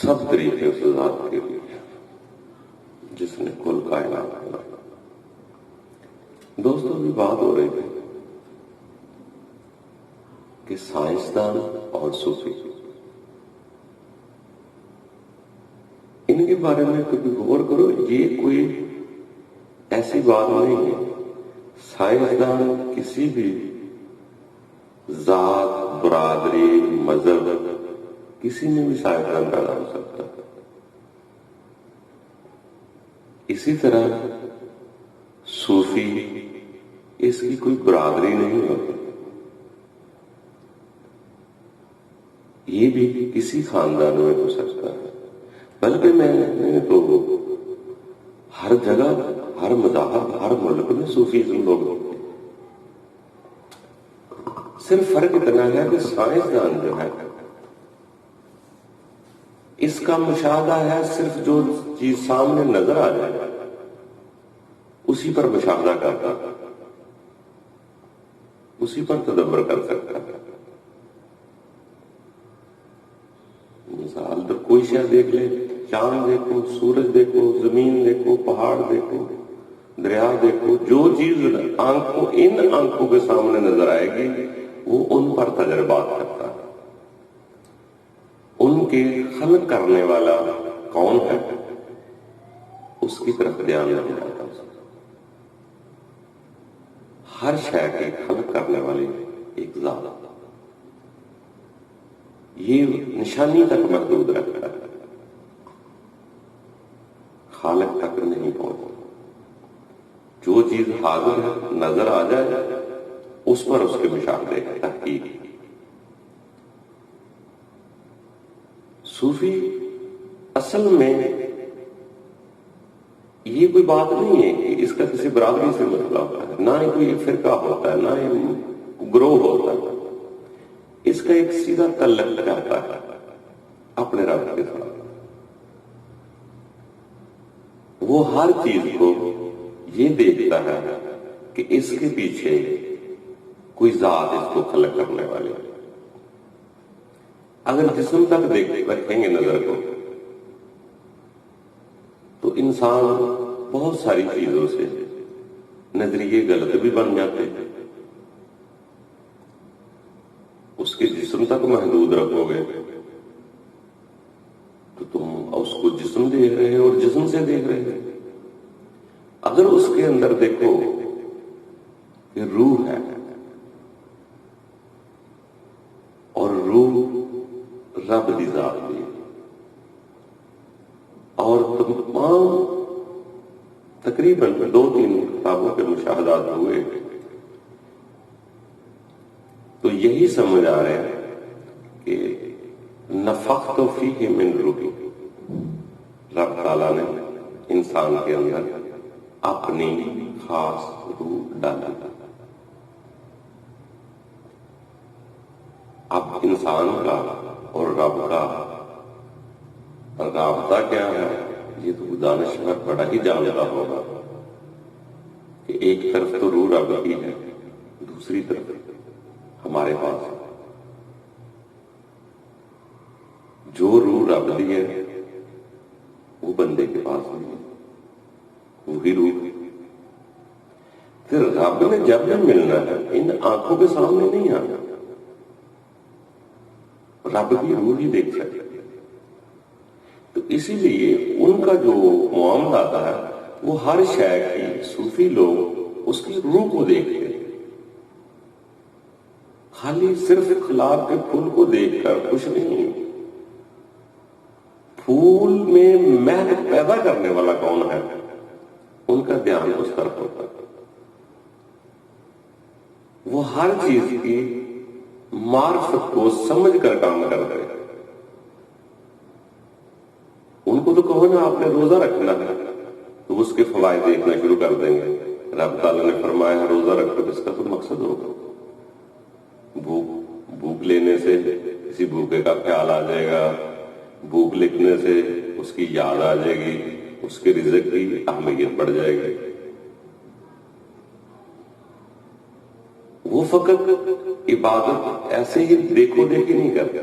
سب طریقے اس ذات کے لیے جس نے کل کائنات بنایا۔ دوستوں بھی بات ہو رہی تھی کہ سائنسدان اور صوفی ان کے بارے میں کبھی غور کرو، یہ کوئی ایسی بات نہیں ہے۔ سائنسدان کسی بھی ذات، برادری، مذہب، کسی میں بھی سائنسدان پیدا ہو سکتا ہے۔ اسی طرح صوفی اس کی کوئی برادری نہیں ہوتی، یہ بھی کسی خاندان میں ہو سکتا ہے۔ بلکہ میں نے تو ہر جگہ، ہر مذہب، ہر ملک میں صوفیزم لوگ ہوتے ہیں۔ صرف فرق اتنا ہے کہ سائنسدان جو ہے اس کا مشاہدہ ہے، صرف جو چیز سامنے نظر آ جائے اسی پر مشاہدہ کرتا ہے، اسی پر تدبر کر سکتا ہے۔ مثال تو کوئی شے دیکھ لے، چاند دیکھو، سورج دیکھو، زمین دیکھو، پہاڑ دیکھو، دریا دیکھو، جو چیز ان آنکھوں کے سامنے نظر آئے گی وہ ان پر تجربات کرتا ہے۔ ان کے خلق کرنے والا کون ہے اس کی طرف دھیان نہیں جاتا۔ ہر شے کی خلق کرنے والی ایک ذات، یہ نشانی تک محدود رکھتا ہے، خالق تک نہیں پہنچتا۔ جو چیز حاضر ہے، نظر آ جائے، اس پر اس کے مشاہدے ہے، تحقیق۔ صوفی اصل میں یہ کوئی بات نہیں ہے کہ اس کا کسی برادری سے مسئلہ ہوتا ہے، نہ ہی کوئی فرقہ ہوتا ہے، نہ ہی گروہ ہوتا ہے۔ اس کا ایک سیدھا تعلق رہتا ہے اپنے رب کے ساتھ۔ وہ ہر چیز کو یہ دیکھتا ہے کہ اس کے پیچھے کوئی ذات اس کو خلق کرنے والی ہے۔ اگر جسم تک رکھیں گے نظر کو تو انسان بہت ساری چیزوں سے نظریے غلط بھی بن جاتے ہیں۔ اس کے جسم تک محدود رکھو گے تو تم اس کو جسم دیکھ رہے ہو اور جسم سے دیکھ رہے ہو۔ اگر اس کے اندر دیکھو کہ روح ہے اور روح رب دی ذات بھی ہے، اور تمام تقریباً 2-3 کتابوں کے مشاہدات ہوئے تو یہی سمجھ آ رہا ہے کہ نفخت فیہ من روحی، رب تعالیٰ نے انسان کے اندر اپنی خاص روح ڈالا۔ اب انسان کا اور رب کا رابطہ کیا ہے یہ تو دانشور بڑا ہی جانتا ہوگا کہ ایک طرف تو روح رب کی ہے، دوسری طرف ہمارے پاس جو روح رب دی ہے وہ بندے کے پاس نہیں ہے، وہی روح۔ پھر رب نے جب بھی ملنا ہے ان آنکھوں کے سامنے نہیں آنا، رب کی روح ہی دیکھ سکتے۔ تو اسی لیے ان کا جو معاملہ آتا ہے وہ ہر شے کی، صوفی لوگ اس کی روح کو دیکھتے ہیں، خالی صرف گلاب کے پھول کو دیکھ کر کچھ نہیں۔ پھول میں مہک پیدا کرنے والا کون ہے ان کا دھیان اس طرف ہوتا ہے۔ وہ ہر چیز کی معرفت کو سمجھ کر کام کرتے ہیں۔ ان کو تو کہو نا آپ نے روزہ رکھنا ہے تو اس کے فوائد دیکھنا شروع کر دیں گے۔ رب تعالیٰ نے فرمایا ہے روزہ رکھو، اس کا تو مقصد ہوگا بھوک لینے سے کسی بھوکے کا خیال آ جائے گا، بھوک لکھنے سے اس کی یاد آ جائے گی، اس کے رزق کی اہمیت بڑھ جائے گی۔ وہ فقط عبادت ایسے ہی دیکھو دیکھی نہیں کرتے،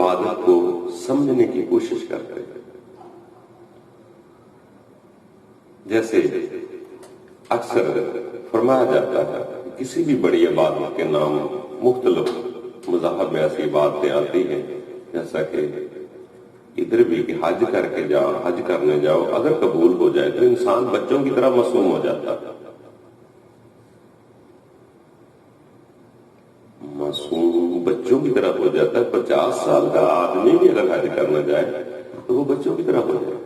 عبادت کو سمجھنے کی کوشش کرتے ہیں. جیسے اکثر فرمایا جاتا ہے کسی بھی بڑی عبادت کے نام مختلف مذاہب میں ایسی باتیں آتی ہیں، جیسا کہ ادھر بھی کہ حج کر کے جاؤ، حج کرنے جاؤ، اگر قبول ہو جائے تو انسان بچوں کی طرح معصوم ہو جاتا ہے. معصوم بچوں کی طرح ہو جاتا ہے. 50 سال کا آدمی بھی اگر حج کرنا جائے تو وہ بچوں کی طرح ہو جائے.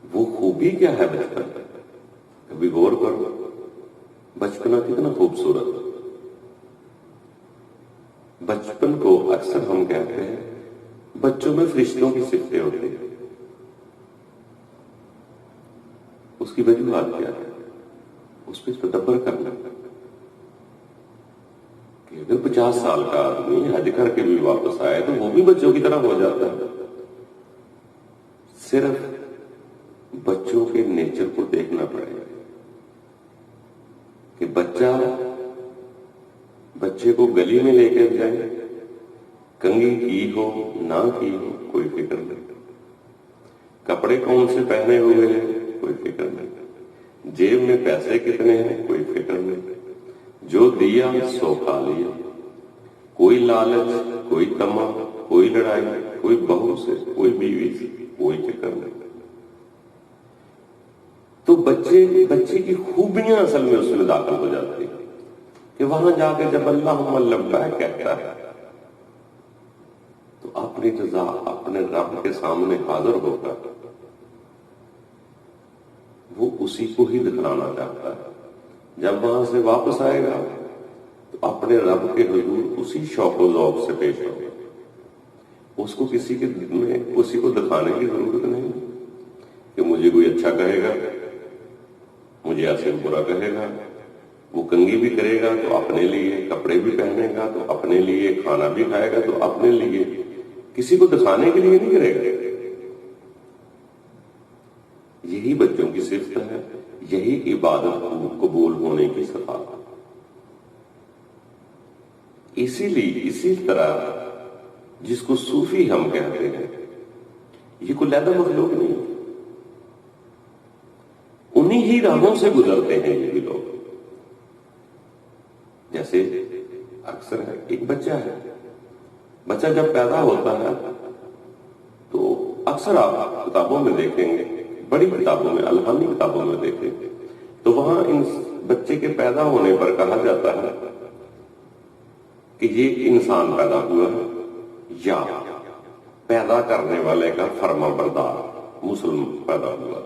وہ خوبی کیا ہے بچپن؟ کبھی غور کرو، بچپنا کتنا خوبصورت. بچپن کو اکثر ہم کہتے ہیں بچوں میں فرشتوں کی صفتیں ہوتی ہیں. اس کی وجوہات کیا ہے؟ اس پہ تدبر کرنا کہ اگر 50 سال کا آدمی حج کر کے بھی واپس آئے تو وہ بھی بچوں کی طرح ہو جاتا ہے. صرف بچوں کے نیچر کو دیکھنا پڑے گا کہ بچے کو گلی میں لے کر جائے، کنگھی کی ہو نہ کی ہو کوئی فکر نہیں، کپڑے کون سے پہنے ہوئے ہیں کوئی فکر نہیں، جیب میں پیسے کتنے ہیں کوئی فکر نہیں، جو دیا سو کھا لیا، کوئی لالچ، کوئی طمع، کوئی لڑائی، کوئی بہو سے، کوئی بیوی سے، کوئی فکر نہیں. تو بچے کی خوبیاں اصل میں اس میں داخل ہو جاتی ہیں کہ وہاں جا کے جب اللہم لبیک کہتا ہے تو اپنی جزا اپنے رب کے سامنے حاضر ہوگا. وہ اسی کو ہی دکھلانا چاہتا ہے. جب وہاں سے واپس آئے گا تو اپنے رب کے حضور اسی شوق و ذوق سے پیش ہوگا. اس کو کسی کو دکھانے کی ضرورت نہیں کہ مجھے کوئی اچھا کہے گا، مجھے ایسے برا کہے گا. وہ کنگھی بھی کرے گا تو اپنے لیے، کپڑے بھی پہنے گا تو اپنے لیے، کھانا بھی کھائے گا تو اپنے لیے، کسی کو دکھانے کے لیے نہیں کرے گا. یہی بچوں کی صفت ہے، یہی عبادت قبول ہونے کی صفات. اسی طرح جس کو صوفی ہم کہتے ہیں یہ کوئی علیحدہ مخلوق نہیں، انہی ہی راہوں سے گزرتے ہیں یہ بھی لوگ. جیسے اکثر ہے ایک بچہ جب پیدا ہوتا ہے تو اکثر آپ کتابوں میں دیکھیں گے، بڑی کتابوں میں، الہامی کتابوں میں دیکھیں گے تو وہاں ان بچے کے پیدا ہونے پر کہا جاتا ہے کہ یہ انسان پیدا ہوا ہے یا پیدا کرنے والے کا فرما بردار مسلم پیدا ہوا.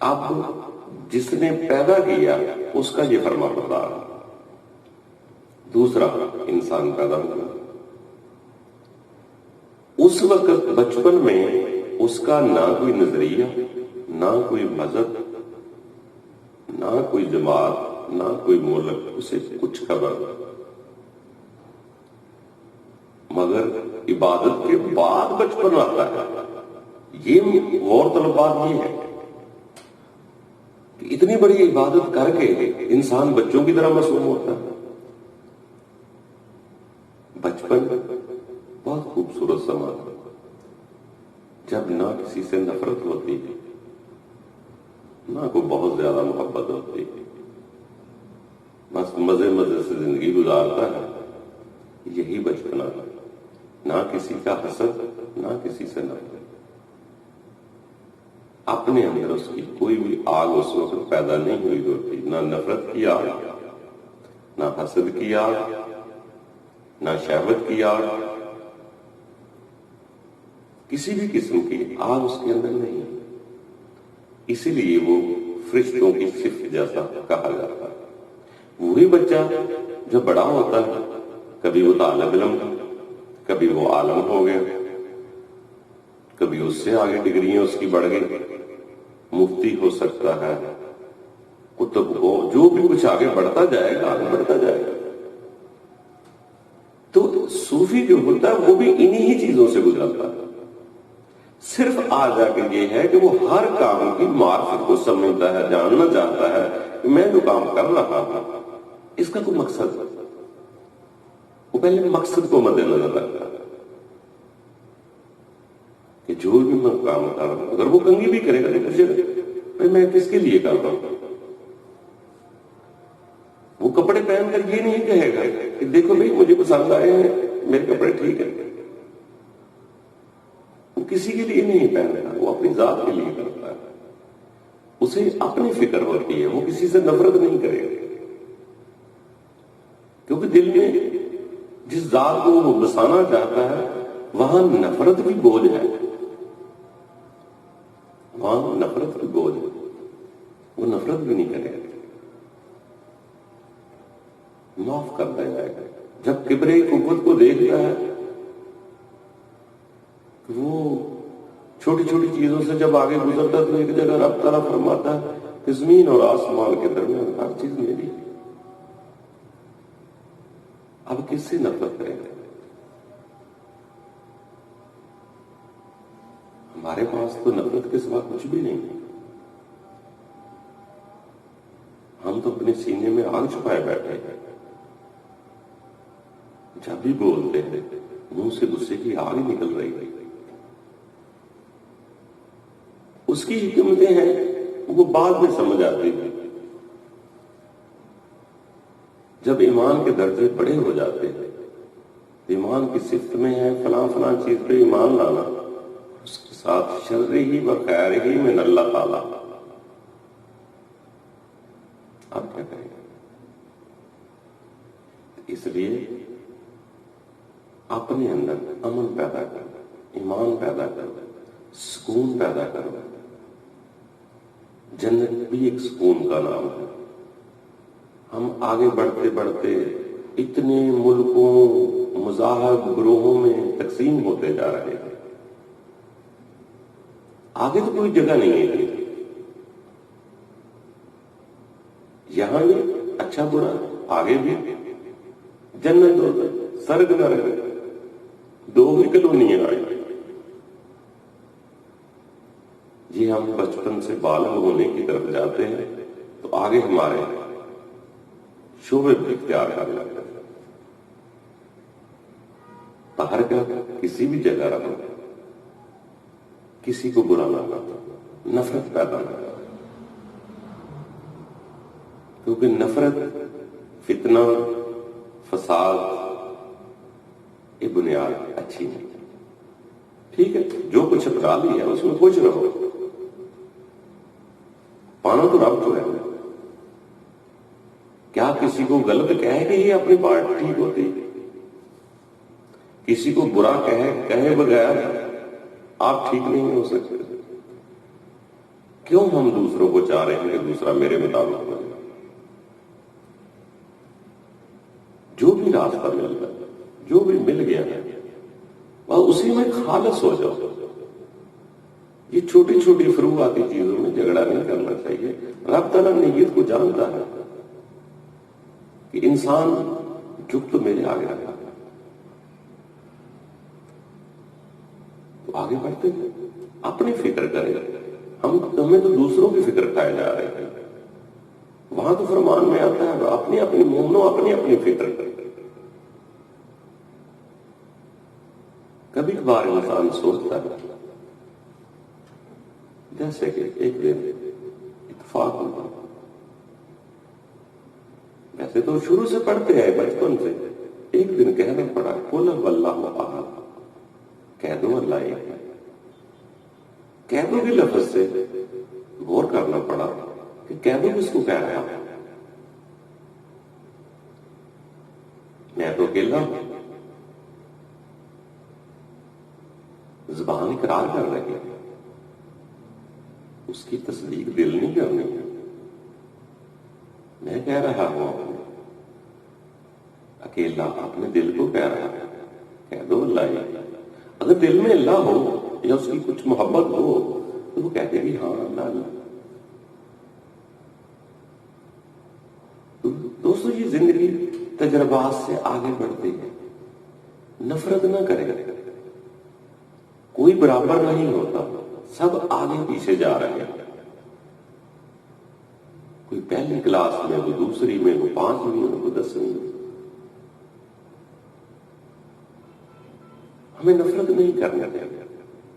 اب جس نے پیدا کیا اس کا یہ فرما بردار. دوسرا انسان پیدا ہوا، اس وقت بچپن میں اس کا نہ کوئی نظریہ، نہ کوئی مذہب، نہ کوئی جماعت، نہ کوئی ملک، اسے کچھ خبر. مگر عبادت کے بعد بچپن آتا ہے. یہ غور طلب بات یہ ہے کہ اتنی بڑی عبادت کر کے انسان بچوں کی طرح معصوم ہوتا ہے. بچپن بہت خوبصورت سما ہے جب نہ کسی سے نفرت ہوتی ہے، نہ کوئی بہت زیادہ محبت ہوتی ہے، بس مزے سے زندگی گزارتا ہے. یہی بچپنا ہے، نہ کسی کا حسد، نہ کسی سے نفرت. اپنے اندر اس کی کوئی بھی آگ اس وقت پیدا نہیں ہوئی ہوتی، نہ نفرت کی آگ، نہ حسد کی آگ، نہ شہوت کی آگ، کسی بھی قسم کی آگ اس کے اندر نہیں. اسی لیے وہ فرشتوں کی صفت جیسا کہا جاتا ہے. وہی بچہ جو بڑا ہوتا ہے، کبھی وہ طالب علم، کبھی وہ عالم ہو گیا، کبھی اس سے آگے ڈگریاں اس کی بڑھ گئی، مفتی ہو سکتا ہے، کتب ہو، جو بھی کچھ آگے بڑھتا جائے گا، آگے بڑھتا جائے گا. تو صوفی جو ہوتا ہے وہ بھی انہی چیزوں سے گزرتا ہے. صرف آ جا کے یہ ہے کہ وہ ہر کام کی معرفت کو سمجھتا ہے، جاننا چاہتا ہے کہ میں جو کام کر رہا ہوں اس کا کوئی مقصد ہے، وہ پہلے مقصد کو مد نظر رکھتا ہے کہ جو بھی میں کام کر رہا ہوں، اگر وہ کنگھی بھی کرے گا تو میں کس کے لیے کر رہا ہوں؟ وہ کپڑے پہن کر یہ نہیں کہے گا کہ دیکھو بھائی مجھے پسند آئے ہیں، میرے کپڑے ٹھیک ہیں، وہ کسی کے لیے نہیں پہنتا، وہ اپنی ذات کے لیے کرتا ہے، اسے اپنی فکر ہوتی ہے، وہ کسی سے نفرت نہیں کرے گا، کیونکہ دل میں جس ذات کو وہ بسانا چاہتا ہے وہاں نفرت بھی بوجھ ہے، وہاں نفرت بھی بوجھ ہے، وہ نفرت بھی نہیں کرے گا، معاف کرتا جائے گا۔ جب کبرے قوت کو دیکھتا ہے تو وہ چھوٹی چھوٹی چیزوں سے جب آگے گزرتا ہے تو ایک جگہ رب تعالیٰ فرماتا ہے کہ زمین اور آسمان کے درمیان ہر چیز میری، اب کس سے نفرت کریں گے؟ ہمارے پاس تو نفرت کے سوا کچھ بھی نہیں، ہم تو اپنے سینے میں آگ چھپائے بیٹھے ہیں، جب بھی بولتے ہیں منہ سے غصے کی آگ نکل رہی ہے، اس کی حکمتیں ہیں وہ بعد میں سمجھ آتی ہیں، جب ایمان کے درجے بڑے ہو جاتے ہیں، ایمان کی صفت میں ہے فلاں فلاں چیز پہ ایمان لانا، اس کے ساتھ شر ہی و خیر ہی من اللہ تعالی، آپ کیا کہیں گے؟ اس لیے اپنے اندر امن پیدا کرو، ایمان پیدا کرو، سکون پیدا کرو۔ جنت بھی ایک سکون کا نام ہے۔ ہم آگے بڑھتے بڑھتے اتنے ملکوں مذاہب گروہوں میں تقسیم ہوتے جا رہے ہیں، آگے تو کوئی جگہ نہیں ہے، یہاں بھی اچھا برا، آگے بھی جنت ہوتا سرگ نرگ، دو ہی کالونیاں آئی۔ جی ہم بچپن سے بالغ ہونے کی طرف جاتے ہیں تو آگے ہمارے شعبے بھی اختیار کرنے لگتے ہیں، باہر کا کسی بھی جگہ رہو، کسی کو برا نہ کرو، نفرت پیدا نہ کرو، کیونکہ نفرت، فتنہ، فساد یہ بنیاد اچھی نہیں۔ ٹھیک ہے جو کچھ اپنا لیا اس میں خوش رہو، پانا تو رب کو ہے، کیا کسی کو غلط کہے کہ یہ اپنی بات ٹھیک ہوتی، کسی کو برا کہے بغیر آپ ٹھیک نہیں ہو سکتے؟ کیوں ہم دوسروں کو چاہ رہے ہیں کہ دوسرا میرے مطابق بنے؟ جو بھی راستہ مل گیا، جو بھی مل گیا ہے وہ اسی میں خالص ہو جاؤ۔ یہ چھوٹی چھوٹی فروعاتی چیزوں میں جھگڑا نہیں کرنا چاہیے۔ رب تعالیٰ نیت کو جانتا ہے کہ انسان جھک تو میرے آگے رکھا ہے، تو آگے بڑھتے ہیں، اپنی فکر کرے، ہمیں تو دوسروں کی فکر کھائے جا رہے ہیں۔ وہاں تو فرمان میں آتا ہے اپنی اپنی مومنوں اپنی اپنی فکر کرے۔ کبھی کبھار انسان سوچتا ہے جیسے کہ ایک دن اتفاق ہوا، ویسے تو شروع سے پڑھتے ہیں بچپن سے، ایک دن کہنا پڑا قل واللہ احد، کہہ دو اللہ ایک ہے، کہہ دو کے لفظ سے غور کرنا پڑا کہ کہہ دو کس کو کہہ رہا ہے، میں تو اکیلا ہوں، زبان اقرار کر رہی ہے، اس کی تصدیق دل نہیں کرنی ہے، میں کہہ رہا ہوں اکیلا اپنے دل کو کہہ رہا ہے، کہہ دو اللہ ہے۔ اگر دل میں اللہ ہو یا اس کی کچھ محبت ہو تو وہ کہتے بھی ہاں اللہ اللہ۔ تو دوستو یہ زندگی تجربات سے آگے بڑھتی ہے، نفرت نہ کرے، کوئی برابر نہیں ہوتا، سب آگے پیچھے جا رہے ہیں. کوئی پہلی کلاس میں، کوئی دوسری میں، کوئی 5ویں میں، کوئی 10ویں میں. ہمیں نفرت نہیں کرنا چاہیے.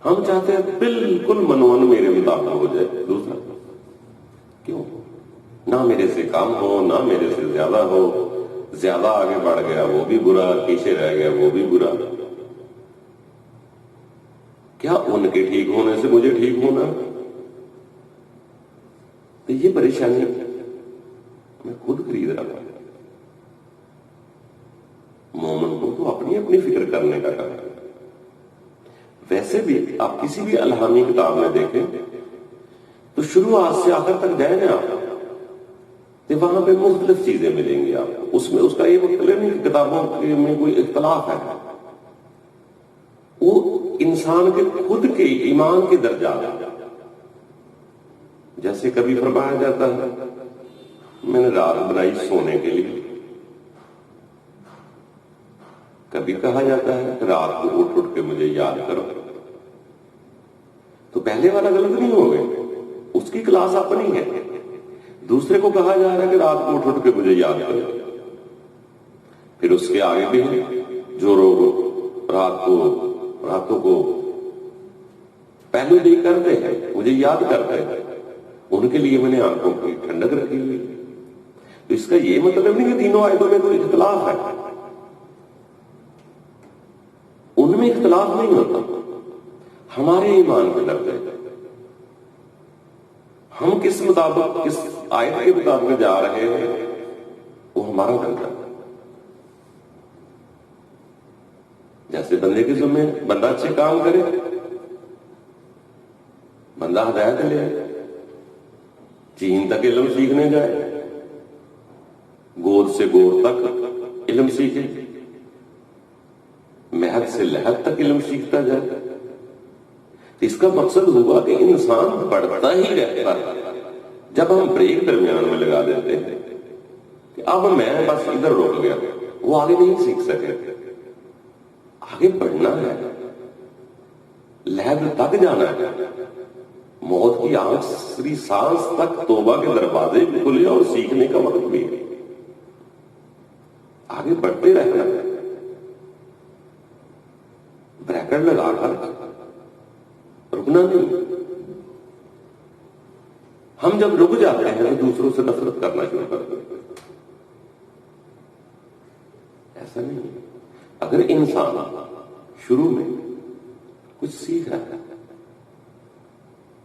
ہم چاہتے ہیں بالکل منون میرے مطابق ہو جائے دوسرا. کیوں؟ نہ میرے سے کم ہو، نہ میرے سے زیادہ ہو. زیادہ آگے بڑھ گیا وہ بھی برا، پیچھے رہ گیا وہ بھی برا. کیا ان کے ٹھیک ہونے سے مجھے ٹھیک ہونا؟ تو یہ پریشانی میں خود خرید رہا ہوں. مومن کو تو اپنی اپنی فکر کرنے کا کام ہے. ویسے بھی آپ کسی بھی الہامی کتاب میں دیکھیں تو شروعات سے آخر تک جائیں نا آپ، تو وہاں پہ مختلف چیزیں ملیں گی آپ کو. اس میں اس کا یہ مطلب نہیں کہ کتابوں میں کوئی اختلاف ہے، وہ انسان کے خود کے ایمان کے درجات ہیں. جیسے کبھی فرمایا جاتا ہے میں نے رات بنائی سونے کے لیے، کبھی کہا جاتا ہے رات کو اٹھ اٹھ کے مجھے یاد کرو. تو پہلے والا غلط نہیں ہو گئے، اس کی کلاس اپنی ہے. دوسرے کو کہا جا رہا ہے کہ رات کو اٹھ اٹھ کے مجھے یاد کرو. پھر اس کے آگے بھی ہیں جو لوگ راتوں کو پہلو نہیں کرتے ہیں، مجھے یاد کرتے ہیں، ان کے لیے میں نے آنکھوں کی ٹھنڈک رکھی ہوئی. تو اس کا یہ مطلب نہیں کہ تینوں آیتوں میں کوئی اختلاف ہے، ان میں اختلاف نہیں ہوتا. ہمارے ایمان کے درجے، ہم کس مطابق، کس آیت کے مطابق جا رہے ہیں، وہ ہمارا درجہ. جیسے بندے کے ذمہ بندہ اچھے کام کرے، بندہ ہدایت لے، چین تک علم سیکھنے جائے، گود سے گور تک علم سیکھے، مہد سے لہد تک علم سیکھتا جائے. اس کا مقصد ہوگا کہ انسان بڑھتا ہی رہتا ہے. جب ہم بریک درمیان میں لگا دیتے ہیں کہ اب میں بس ادھر رک گیا، وہ آگے نہیں سیکھ سکے. آگے بڑھنا ہے، لہد تک جانا ہے، موت کی آخری سانس تک توبہ کے دروازے بھی کھلے اور سیکھنے کا وقت بھی ہے. آگے بڑھتے رہنا ہے، بریکٹ لگا کر رکنا نہیں. ہم جب رک جاتے ہیں تو دوسروں سے نفرت کرنا شروع کر دیتے ہیں. ایسا نہیں. اگر انسان شروع میں کچھ سیکھ رہا ہے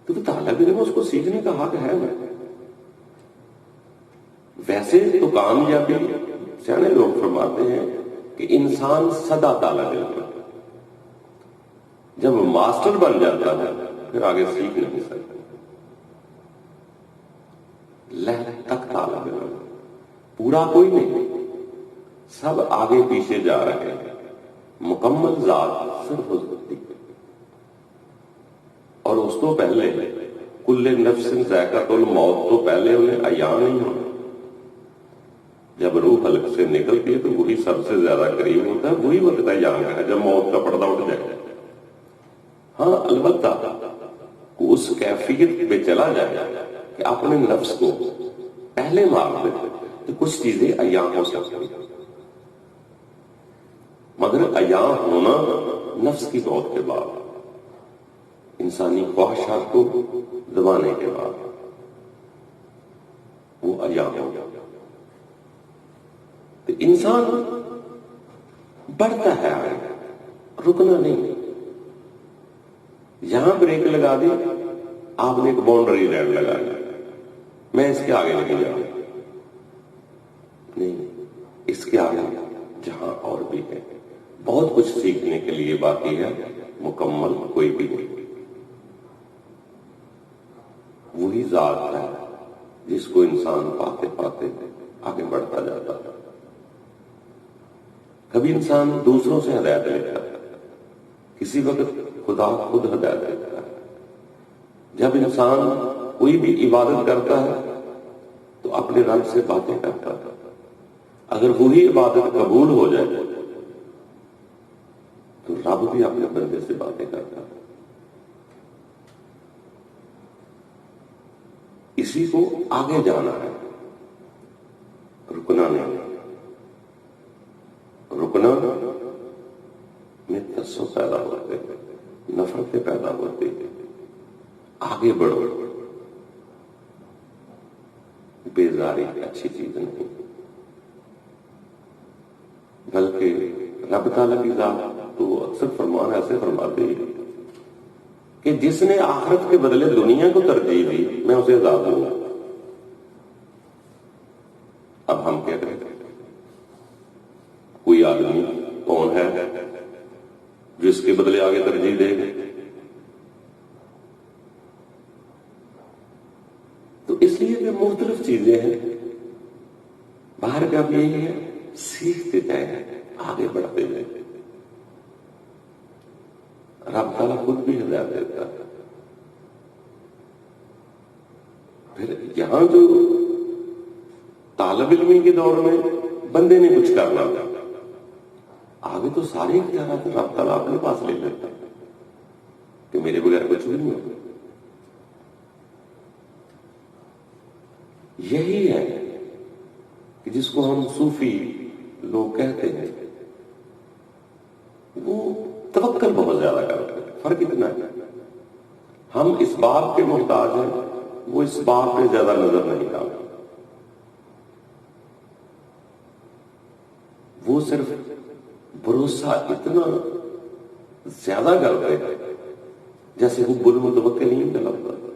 تو طالب علم اس کو سیکھنے کا حق ہے. ویسے تو کامیابی سیانے لوگ فرماتے ہیں کہ انسان سدا طالب علم ہے. جب ماسٹر بن جاتا ہے پھر آگے سیکھ نہیں سکتا. لہر تک طالب علم، پورا کوئی نہیں، سب آگے پیچھے جا رہے ہیں. مکمل ذات صرف اس ہوتی ہے. اور اس تو پہلے کل نفس ذائقۃ الموت تو پہلے انہیں عیاں نہیں ہونا. جب روح حلق سے نکلتی ہے تو وہی سب سے زیادہ قریب ہوتا ہے، وہی وقت عیاں ہے جب موت کا پردہ اٹھ جائے. ہاں البتہ اس کیفیت پہ چلا جائے کہ اپنے نفس کو پہلے مار دے تو کچھ چیزیں عیاں ہو سکتی ہیں. مگر عیاں ہونا نفس کی موت کے بعد، انسانی خواہشات کو دبانے کے بعد وہ عیاں ہو جاتا. تو انسان بڑھتا ہے، رکنا نہیں. یہاں بریک لگا دی آپ نے، ایک باؤنڈری لائن لگا دی، میں اس کے آگے نہیں جاؤں. نہیں، اس کے آگے جہاں اور بھی ہے، بہت کچھ سیکھنے کے لیے باقی ہے، مکمل کوئی بھی نہیں. وہی ذات ہے جس کو انسان پاتے پاتے آگے بڑھتا جاتا ہے. کبھی انسان دوسروں سے ہدایت لیتا ہے، کسی وقت خدا خود ہدایت دیتا ہے. جب انسان کوئی بھی عبادت کرتا ہے تو اپنے رب سے باتیں کرتا ہے. اگر وہی عبادت قبول ہو جائے تو رب بھی اپنے بندے سے باتیں کرتا ہے. اسی کو آگے جانا ہے، رکنا نہیں۔ رکنا میں تعصب پیدا ہوتے، نفرتیں پیدا ہوتی، آگے بڑھو۔ بیزاری اچھی چیز نہیں، بلکہ رب تعالیٰ کی ذات تو اکثر فرمان ایسے فرماتے ہیں کہ جس نے آخرت کے بدلے دنیا کو ترجیح دی میں اسے عذاب دوں گا۔ اب ہم کیا کریں؟ کوئی آدمی کون ہے جو اس کے بدلے آگے ترجیح دے گا؟ تو اس لیے کہ مختلف چیزیں ہیں، باہر کا بھی یہی ہے، سیکھتے جائیں، آگے بڑھتے جائیں۔ رب تعالیٰ خود بھی ہدایت دیتا ہے۔ پھر یہاں جو طالب علمی کے دور میں بندے نے کچھ کرنا تھا، آگے تو سارے اختیارات رب تعالیٰ اپنے پاس لے لیتا ہے کہ میرے بغیر کچھ بھی نہیں ہوگا۔ یہی ہے کہ جس کو ہم صوفی لوگ کہتے ہیں، وہ توکل بہت زیادہ کرتے ہیں۔ فرق اتنا ہے، ہم اس بات کے محتاج ہیں، وہ اس بات پہ زیادہ نظر نہیں ڈالتے۔ وہ صرف بھروسہ اتنا زیادہ کرتے ہیں جیسے وہ بالمتوکلین کا لفظ ہے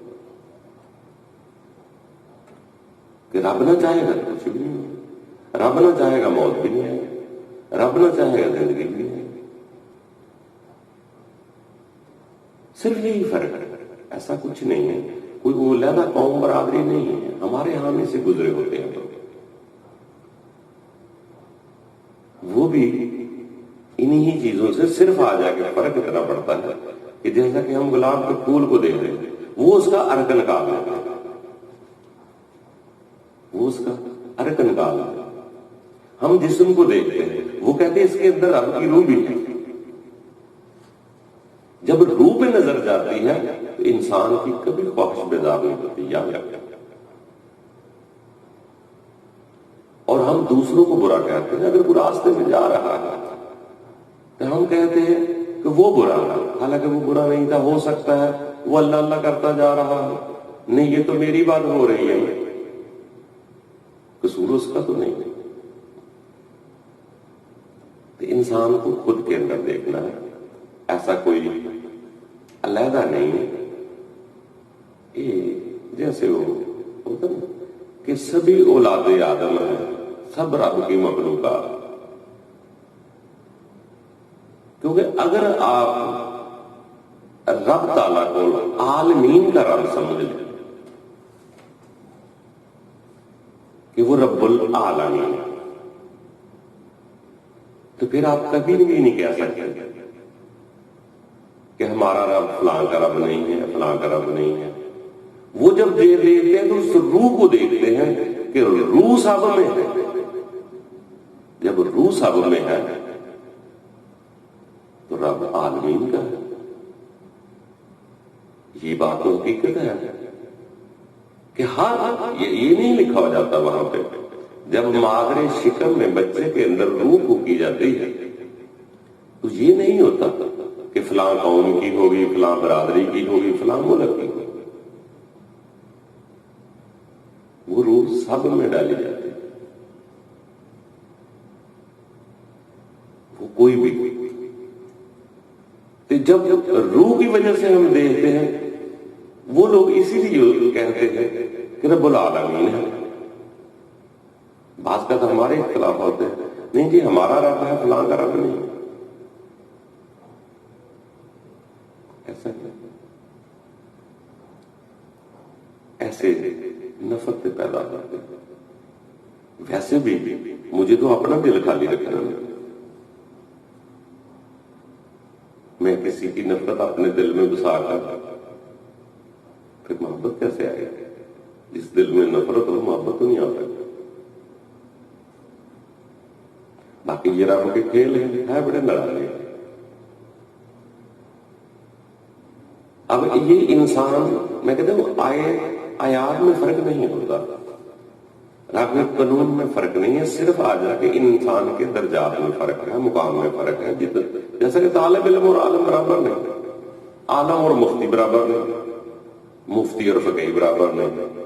کہ رب نہ چاہے گا تو کچھ بھی نہیں ہوگا، رب نہ چاہے گا موت بھی نہیں ہے، رب نہ چاہے گا زندگی بھی نہیں ہے۔ صرف یہی فرق ہے، ایسا کچھ نہیں ہے، کوئی وہ علیحدہ قوم برادری نہیں ہے۔ ہمارے ہاں میں سے گزرے ہوتے ہیں لوگ، وہ بھی انہی چیزوں سے صرف آ جا کے فرق اتنا پڑتا ہے کہ جیسا کہ ہم گلاب کے پھول کو دیکھ رہے ہیں، وہ اس کا ارک نکال لیتے ہیں، وہ اس کا ارک نکال لیتے ہیں۔ ہم جسم کو دیکھتے ہیں، وہ کہتے ہیں اس کے اندر رب کی روح بھی ہے۔ جب روح پہ نظر جاتی ہے تو انسان کی کبھی خواہش بیدار نہیں ہوتی، یاد رکھیں۔ اور ہم دوسروں کو برا کہتے ہیں، اگر وہ راستے میں جا رہا ہے تو ہم کہتے ہیں کہ وہ برا ہے، حالانکہ وہ برا نہیں تھا، ہو سکتا ہے وہ اللہ اللہ کرتا جا رہا ہے، نہیں یہ تو میری بات ہو رہی ہے، قصور اس کا تو نہیں ہے۔ تو انسان کو خود کے اندر دیکھنا ہے، ایسا کوئی علیحدہ نہیں ہے۔ جیسے وہ ہوتا نا کہ سبھی اولاد آدم ہیں، سب رب کی مخلوقات، کیونکہ اگر آپ رب تعالیٰ کو عالمین کا رب سمجھ لیں کہ وہ رب العالمین، تو پھر آپ کبھی بھی نہیں کہہ سکتے کہ ہمارا رب فلاں کا رب نہیں ہے، فلاں کا رب نہیں ہے۔ وہ جب دیکھتے ہیں تو اس روح کو دیکھتے ہیں کہ روح سب میں ہے۔ جب روح سب میں ہے تو رب عالمین کا ہے۔ یہ بات تو حقیقت ہے کہ یہ نہیں لکھا ہو جاتا وہاں پہ، جب مادر شکم میں بچے کے اندر روح پھونکی جاتی ہے تو یہ نہیں ہوتا کہ فلاں قوم کی ہوگی، فلاں برادری کی ہوگی، فلاں ملک کی ہوگی۔ وہ روح سب میں ڈالی جاتی ہے، وہ کوئی بھی۔ جب روح کی وجہ سے ہم دیکھتے ہیں، وہ لوگ اسی لیے کہتے ہیں کہ رب العالمین ہے۔ بعض کا تو ہمارے اختلاف ہوتے ہیں، نہیں جی ہمارا رب ہے، فلاں کا رب نہیں۔ ایسا ایسے نفرت پیدا کرتے ہیں۔ ویسے بھی مجھے تو اپنا دل خالی رکھنا ہے، میں کسی کی نفرت اپنے دل میں بسا کر پھر محبت کیسے آئے گی؟ جس دل میں نفرت ہو محبت تو نہیں آ سکتی۔ باقی یہ رب کے کھیل ہے بڑے نرانے۔ اب یہ انسان میں کہتا ہوں آئے آیات میں فرق نہیں ہوتا، رب کے قانون میں فرق نہیں ہے، صرف آ جا کہ انسان کے درجات میں فرق ہے، مقام میں فرق ہے، جیسا کہ طالب علم اور عالم برابر نہیں، عالم اور مفتی برابر نہیں، مفتی اور فقیہ برابر نہیں۔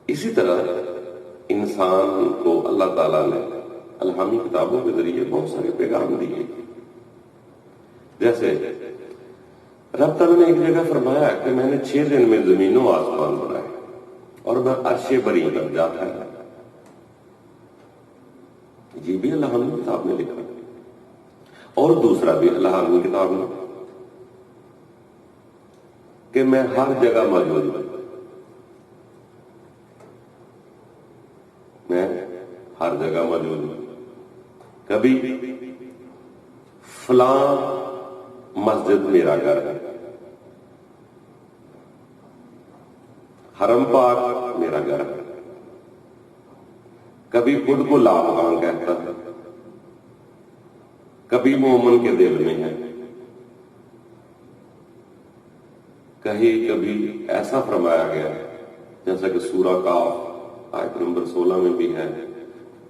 اسی طرح انسان کو اللہ تعالیٰ نے الہامی کتابوں کے ذریعے بہت سارے پیغام دیے، جیسے رب تعالیٰ نے ایک جگہ فرمایا کہ میں نے 6 دن میں زمین و آسمان بنائے اور میں عرش بری پر جاتا ہے، یہ بھی الہامی کتاب میں لکھا ہے، اور دوسرا بھی الہامی کتاب میں کہ میں ہر جگہ موجود ہوں، میں ہر جگہ موجود ہوں، کبھی فلاں مسجد میرا گھر ہے، حرم پاک میرا گھر ہے، کبھی خود کو لا مکان کہتا ہے، کبھی مومن کے دل میں ہے، کہیں کبھی ایسا فرمایا گیا جیسا کہ سورہ کاف آیت نمبر 16 میں بھی ہے،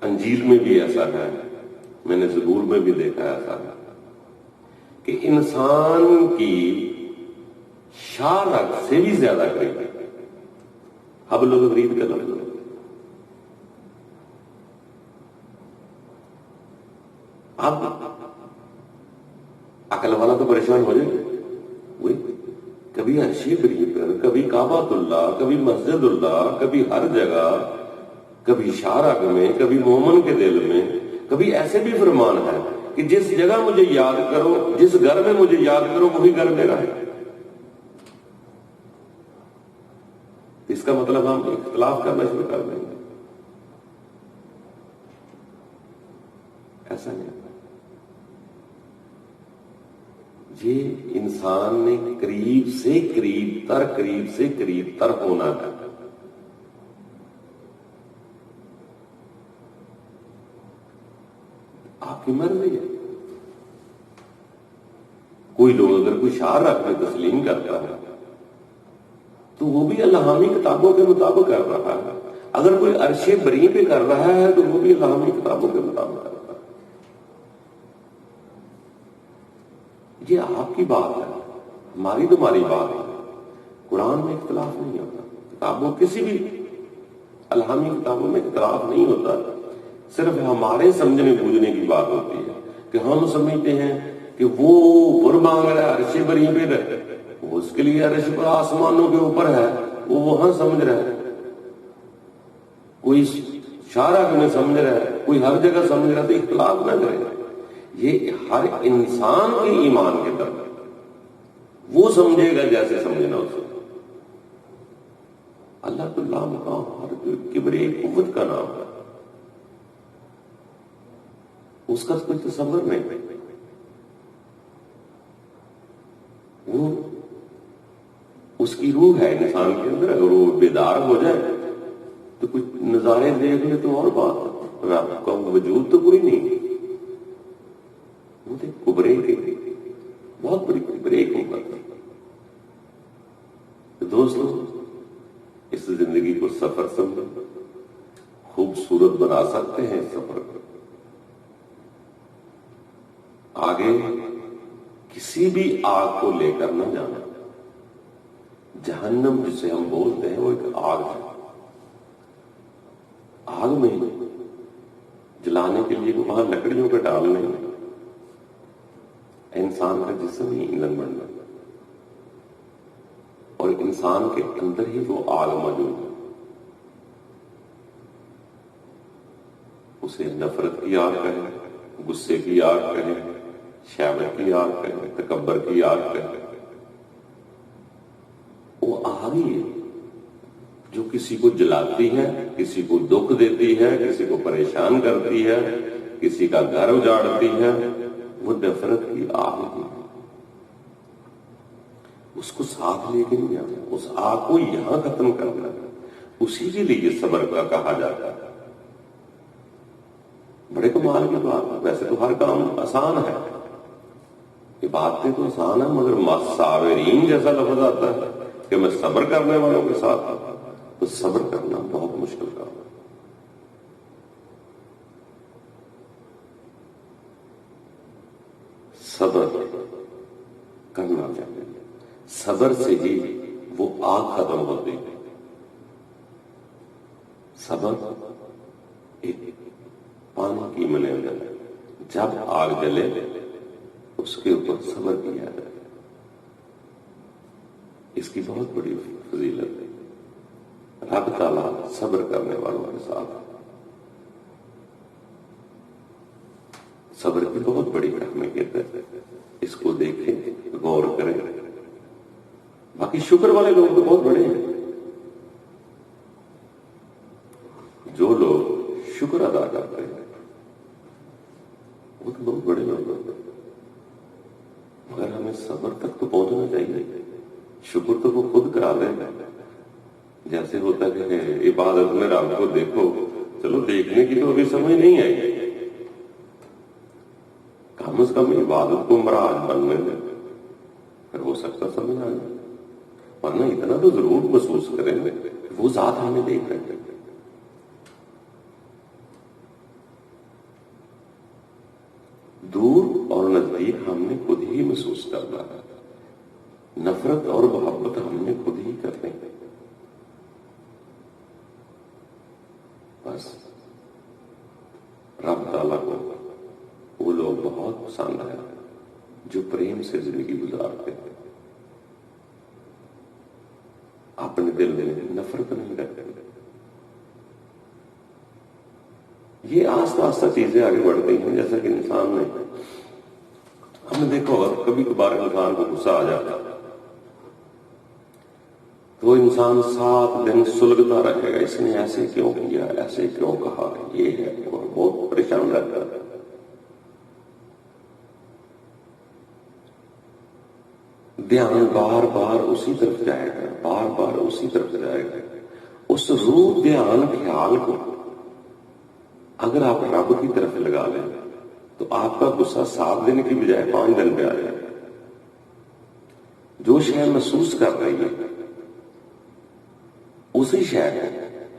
انجیل میں بھی ایسا ہے، میں نے زبور میں بھی دیکھا ایسا ہے کہ انسان کی شارک سے بھی زیادہ قریب ہے حبل الورید کا لفظ۔ اب عقل والا تو پریشان ہو جائے، وہی کبھی عرش بری پر، کبھی کعبۃ اللہ، کبھی مسجد اللہ، کبھی ہر جگہ، کبھی شارک میں، کبھی مومن کے دل میں، کبھی ایسے بھی فرمان ہے کہ جس جگہ مجھے یاد کرو، جس گھر میں مجھے یاد کرو، وہی گھر میرا ہے۔ اس کا مطلب ہم اختلاف کرنا شروع کر دیں گے، ایسا نہیں۔ یہ انسان نے قریب سے قریب تر، قریب سے قریب تر ہونا ہے۔ آپ کی مرضی ہے۔ کوئی لوگ اگر کوئی شعر رکھ میں تسلیم کرتا ہے تو وہ بھی الہامی کتابوں کے مطابق کر رہا ہے، اگر کوئی عرش بری پہ کر رہا ہے تو وہ بھی الہامی کتابوں کے مطابق کر رہا ہے۔ یہ آپ کی بات ہے، ہماری تمہاری بات ہے، قرآن میں اختلاف نہیں ہوتا، کتابوں کسی بھی الہامی کتابوں میں اختلاف نہیں ہوتا، صرف ہمارے سمجھنے بوجھنے کی بات ہوتی ہے کہ ہم سمجھتے ہیں کہ وہ پر مانگ رہا ہے عرش بری پہ رہے، وہ اس کے لیے عرش پر آسمانوں کے اوپر ہے، وہ وہاں سمجھ رہا ہے، کوئی شارک میں سمجھ رہا ہے، کوئی ہر جگہ سمجھ رہا ہے، تو اختلاف نہ کرے۔ یہ ہر انسان کے ایمان کے طرف وہ سمجھے گا جیسے سمجھنا اسے۔ اللہ تو لامقام ہر کبریائی قوت کا نام ہے، اس کا کوئی تصور نہیں۔ وہ اس کی روح ہے انسان کے اندر، اگر وہ بیدار ہو جائے تو کچھ نظارے دیکھ لے تو اور بات ہے، رب کا وجود تو کوئی نہیں، وہ کبرے کے بہت بڑی بریک ہوگا۔ دوستو، اس زندگی کو سفر سمجھو، خوبصورت بنا سکتے ہیں اس سفر کو۔ آگے کسی بھی آگ کو لے کر نہ جانا، جہنم جسے ہم بولتے ہیں وہ ایک آگ ہے، آگ میں جلانے کے لیے وہاں لکڑیوں پہ ڈالنے انسان کا جسم ہی ایندھن بننا، اور انسان کے اندر ہی وہ آگ موجود ہے، اسے نفرت کی آگ کہیں، غصے کی آگ کہیں، شہوت کی آگ کہیں، تکبر کی آگ کہیں، وہ آگ ہی ہے جو کسی کو جلاتی ہے، کسی کو دکھ دیتی ہے، کسی کو پریشان کرتی ہے، کسی کا گھر اجاڑتی ہے، وہ نفرت کی آگ ہی ہے۔ اس کو ساتھ لے کے نہیں آنا، اس آگ کو یہاں ختم کرنا، اسی کے لیے صبر کا کہا جاتا ہے۔ بڑے کمال کی بات ہے، ویسے تو ہر کام آسان ہے، یہ باتیں تو آسان ہے، مگر صابرین جیسا لفظ آتا ہے کہ میں صبر کرنے والوں کے ساتھ ہوں، تو صبر کرنا بہت مشکل کام ہے۔ صبر کرنا چاہیے، صبر سے ہی وہ آگ ختم ہوتی ہے۔ صبر ایک پانی کی مانند ہے، جب آگ جلے اس کے اوپر صبر کیا جائے، اس کی بہت بڑی فضیلت ہے۔ رب تعالیٰ صبر کرنے والوں کے ساتھ، صبر کی بہت بڑی اہمیت ہے، اس کو دیکھیں، غور کریں۔ باقی شکر والے لوگ تو بہت بڑے ہیں، جو لوگ شکر ادا کرتے ہیں وہ تو بہت بڑے لوگ ہوتے ہیں، مگر ہمیں صبر تک تو پہنچنا چاہیے۔ شکر تو وہ خود کرا دیں، جیسے ہوتا ہے کہ عبادت میں رب کو دیکھو، چلو دیکھنے کی تو ابھی سمجھ نہیں آئی، کم از کم عبادت کو مراج بننے دیں، پھر ہو سکتا سمجھ آ جائے، ورنہ اتنا تو ضرور محسوس کریں گے وہ ذات ہمیں دیکھ رہے ہیں۔ دور اور نزدیک ہم نے خود ہی محسوس کرنا ہے، نفرت اور محبت ہم نے خود ہی کرنی ہے۔ بس رب تعالیٰ کو وہ لوگ بہت پسند ہے جو پریم سے زندگی گزارتے ہیں، اپنے دل میں نفرت نہیں کرتے۔ یہ آہستہ آہستہ چیزیں آگے بڑھتی ہیں، جیسا کہ انسان نے، ہم نے دیکھا ہوگا کبھی کبھار انسان کو غصہ آ جاتا ہے تو وہ انسان 7 دن سلگتا رہے گا، اس نے ایسے کیوں کیا، ایسے کیوں کہا، یہ ہے، اور بہت پریشان رہتا ہے۔ دھیان بار بار اسی طرف جائے گا، بار بار اسی طرف جائے گا۔ اس روح دھیان خیال کو اگر آپ رب کی طرف لگا لیں تو آپ کا غصہ 7 دن کی بجائے 5 دن پہ آ جائے گا۔ جو شے محسوس کر رہی ہے اسی شے ہے،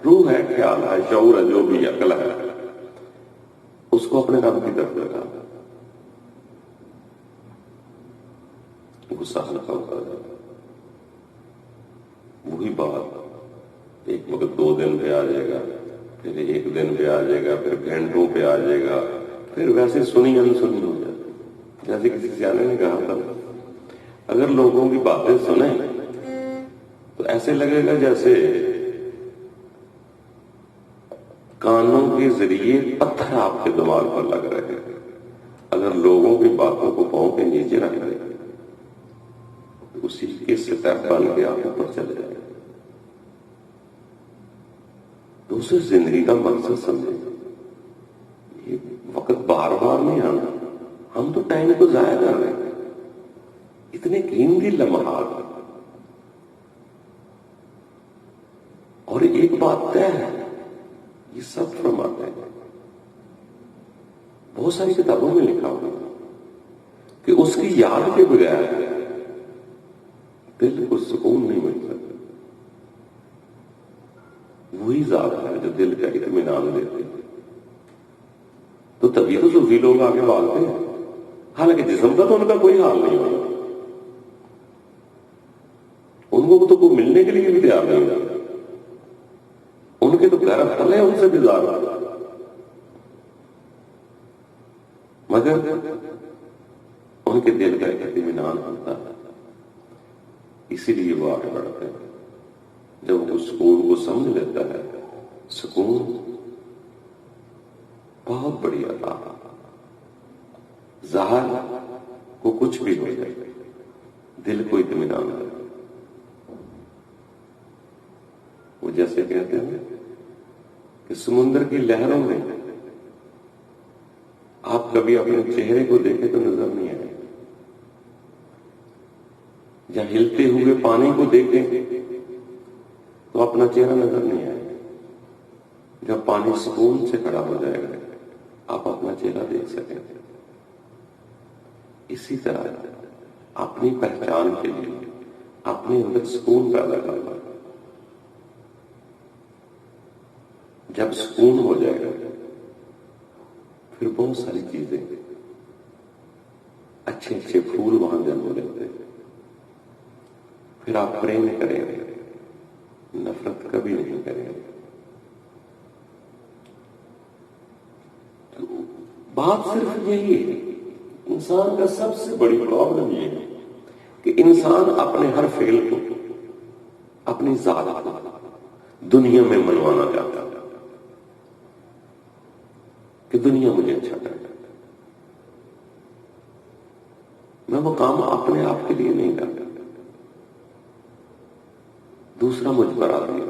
روح ہے، خیال ہے، شعور ہے، جو بھی عقل ہے، اس کو اپنے رب کی طرف لگا، غصہ ہلکا ہوتا ہے۔ وہی بات ایک وقت 2 دن پہ آ جائے گا، پھر 1 دن پہ آ جائے گا، پھر گھنٹوں پہ آ جائے گا، پھر ویسے سنی انسنی ہو جائے گا۔ جیسے کسی سیانے نے کہا تھا، اگر لوگوں کی باتیں سنیں تو ایسے لگے گا جیسے کانوں کے ذریعے پتھر آپ کے دماغ پر لگ رہے ہیں۔ اگر لوگوں کی باتوں کو پاؤں کے نیچے رکھ دیں اسی کے سطح بن کے آپ اوپر چلے جائیں۔ دوسرے زندگی کا مقصد سمجھیں، یہ وقت بار بار نہیں آنا، ہم تو ٹائم کو ضائع کر رہے ہیں، اتنے قیمتی لمحات۔ اور ایک بات طے ہے، یہ سب فرماتے ہیں، بہت ساری کتابوں میں لکھا ہوا کہ اس کی یاد کے بغیر دل کو سکون نہیں مل سکتا۔ وہی ذات ہے جو دل کا اطمینان دیتے ہیں۔ تو تبھی تو صوفی لوگ آگے بھاگتے ہیں، حالانکہ جسم کا تو ان کا کوئی حال نہیں ہوتا، ان کو تو کوئی ملنے کے لیے بھی تیار نہیں ہوتا، ان کے تو پیر پھل ہے ان سے بھی زیادہ، مگر ان کے دل کا اطمینان ہوتا ہے، اسی لیے وہ آگے بڑھتے ہیں۔ جب وہ سکون کو سمجھ لیتا ہے، سکون بہت بڑی عطا، ظاہر کو کچھ بھی ہو جائے، دل کو اطمینان ہے۔ وہ جیسے کہتے ہیں کہ سمندر کی لہروں میں آپ کبھی اپنے چہرے کو دیکھیں تو نظر نہیں آئے، جہاں ہلتے ہوئے پانی کو دیکھیں تو اپنا چہرہ نظر نہیں آئے، جب پانی سکون سے کھڑا ہو جائے گا آپ اپنا چہرہ دیکھ سکیں۔ اسی طرح اپنی پہچان کے لیے اپنے اندر سکون پیدا کرنا. جب سکون ہو جائے گا پھر بہت ساری چیزیں، اچھے اچھے پھول وہاں جنم لیتے ہیں. پھر آپ پریم کریں گے، نفرت کبھی نہیں کریں گے. بات صرف یہی ہے. انسان کا سب سے بڑی پرابلم یہ ہے کہ انسان اپنے ہر فعل کو، اپنی ذات کو دنیا میں منوانا چاہتا ہے کہ دنیا مجھے اچھا کرے. میں وہ کام اپنے آپ کے لیے نہیں کرتا، دوسرا مجھ پر آتی ہے.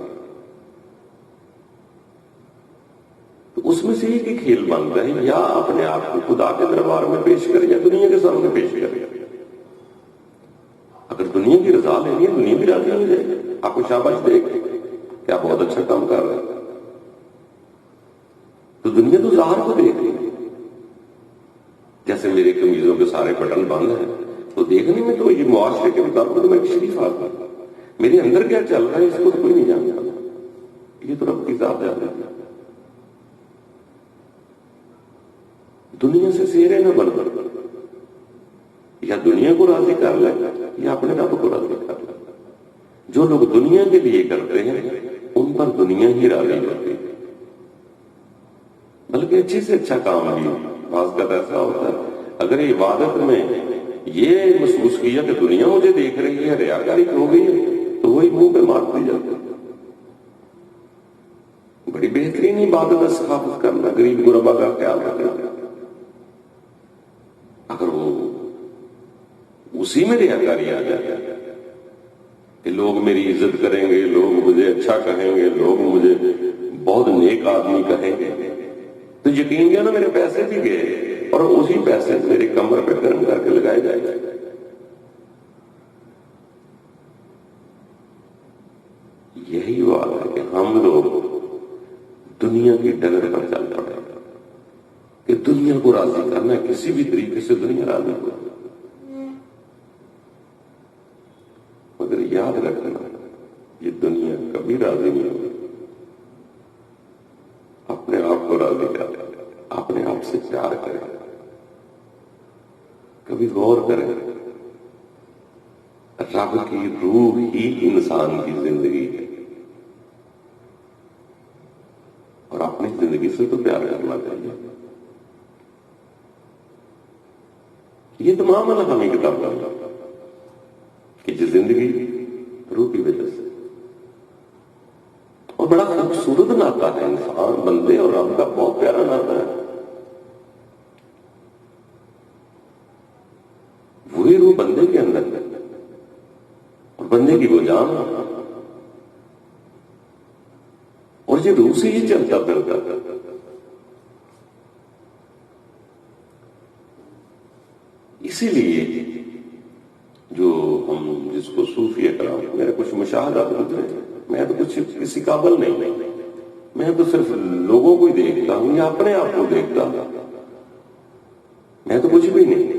تو اس میں سے ایک کھیل بن رہا ہے، یا اپنے آپ کو خدا کے دربار میں پیش کرے یا دنیا کے سامنے پیش کرے. اگر دنیا کی رضا لینی ہے، دنیا بھی راضی ہو جائے، آپ کو شاباش دے گی کہ آپ بہت اچھا کام کر رہے ہیں. تو دنیا تو ظاہر کو دیکھ رہی ہے. جیسے میرے قمیضوں کے سارے بٹن بند ہیں تو دیکھنے میں تو یہ معاشرے کے مطابق تو میں ایک شریف آدمی ہوں. میرے اندر کیا چل رہا ہے اس کو تو کوئی نہیں جانتا. یہ تو رب کی ذات ہے. دنیا سے سیرے نہ بن کر یا دنیا کو راضی کر لے یا اپنے رب کو راضی کر لے. جو لوگ دنیا کے لیے کرتے ہیں ان پر دنیا ہی راضی ہوتی ہے. بلکہ اچھے سے اچھا کام بھی بعض کا ایسا ہوتا ہے، اگر عبادت میں یہ محسوس کیا کہ دنیا مجھے دیکھ رہی ہے، ریاکاری ہو گئی ہے، تو وہی منہ پہ مار دی جاتی ہے. بڑی بہترین عبادت ہے ثقافت کرنا، غریب غربا کا خیال رکھنا. اگر وہ اسی میں ریاکاری آ جائے کہ لوگ میری عزت کریں گے، لوگ مجھے اچھا کہیں گے، لوگ مجھے بہت نیک آدمی کہیں گے، تو یقین کیا نا میرے پیسے بھی گئے اور اسی پیسے میرے کمر پہ گرم کر کے لگائے جائے گا. یہی بات ہے کہ ہم لوگ دنیا کی ڈگر پر چل پڑے کہ دنیا کو راضی کرنا ہے، کسی بھی طریقے سے دنیا راضی ہو. مگر یاد رکھنا یہ دنیا کبھی راضی نہیں ہوگی. اپنے آپ کو راضی کر، اپنے آپ سے پیار کرے. کبھی غور کرے، رب کی روح ہی انسان کی زندگی ہے اور اپنی زندگی سے تو پیار کرنا چاہیے. یہ تمام ہمیں کتاب کرنا کہ جو زندگی روح کی وجہ سے. اور بڑا خوبصورت ناتا ہے انسان بندے اور رب کا، بہت پیارا ناتا ہے. وہی روح بندے کے اندر ہے اور بندے کی وہ جان، اور یہ روح سے ہی چلتا پھرتا. اسی لیے جو ہم جس کو صوفی کرام، میرے کچھ مشاہدات ہوتے ہیں، میں تو کچھ کسی قابل نہیں، میں تو صرف لوگوں کو ہی دیکھتا ہوں یا اپنے آپ کو دیکھتا ہوں، میں تو کچھ بھی نہیں.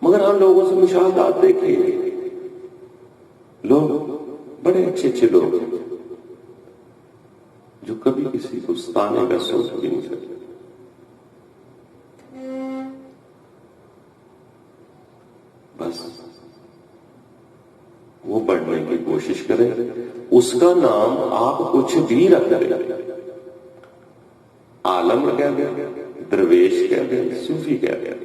مگر ہم لوگوں سے مشاہدات دیکھیے، لوگ بڑے اچھے اچھے لوگ ہیں جو کبھی کسی کو ستانے کا سوچ بھی نہیں سکتے. بس وہ پڑھنے کی کوشش کریں، اس کا نام آپ کچھ بھی رکھ دیں، عالم کہہ دیں، درویش کہہ دیں، صوفی کہہ دیں،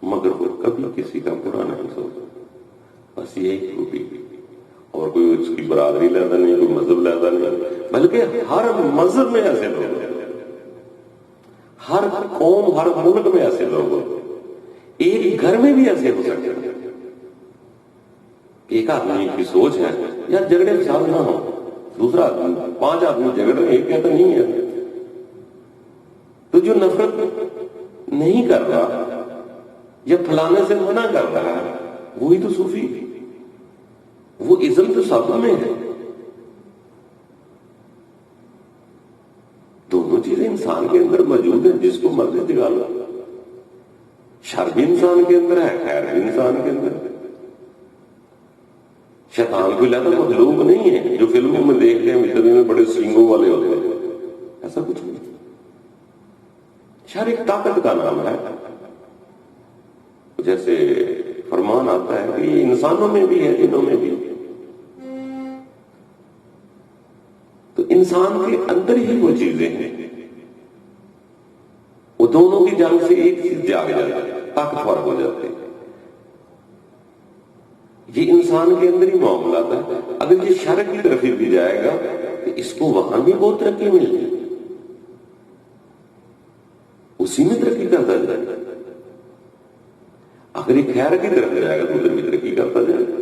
مگر وہ کبھی کسی کا برا نہیں سوچتا. بس یہی خوبی، اور کوئی اس کی برادری لیتا نہیں، کوئی مذہب لیتا نہیں، بلکہ ہر مذہب میں ایسے لوگ ہیں، ہر قوم، ہر ملک میں ایسے لوگ ہوتے ہیں. ایک گھر میں بھی ایسے ہو سکتے ہیں. ایک آدمی کی سوچ ہے یار جھگڑے فساد نہ ہو، دوسرا آدمی، 5 آدمی جھگڑ رہے، ایک کہتا نہیں ہے. تو جو نفرت نہیں کر رہا یا پھیلانے سے منع کر رہا ہے وہی تو صوفی. وہ عزم تو سب میں ہے. دونوں چیزیں انسان کے اندر موجود ہیں، جس کو مرضی جگا لو. شر بھی انسان کے اندر ہے، خیر بھی انسان کے اندر ہے۔ شیطان کوئی لہذا مخلوق نہیں ہے جو فلموں میں دیکھتے ہیں مصری میں بڑے سینگوں والے ہوتے ہیں، ایسا کچھ نہیں۔ شر ایک طاقت کا نام ہے، جیسے فرمان آتا ہے کہ یہ انسانوں میں بھی ہے، جنوں میں بھی۔ تو انسان کے اندر ہی وہ چیزیں ہیں، وہ دونوں کی جنگ سے ایک چیز جاگ جاتی ہے، طاقتور ہو جاتے ہیں۔ یہ انسان کے اندر ہی معاملات ہے۔ اگر یہ شر کی طرف بھی جائے گا تو اس کو وہاں بھی بہت ترقی ملے گی، اسی میں ترقی کرتا جائے گا۔ اگر یہ خیر کی طرف جائے گا تو ادھر بھی ترقی کرتا جائے گا۔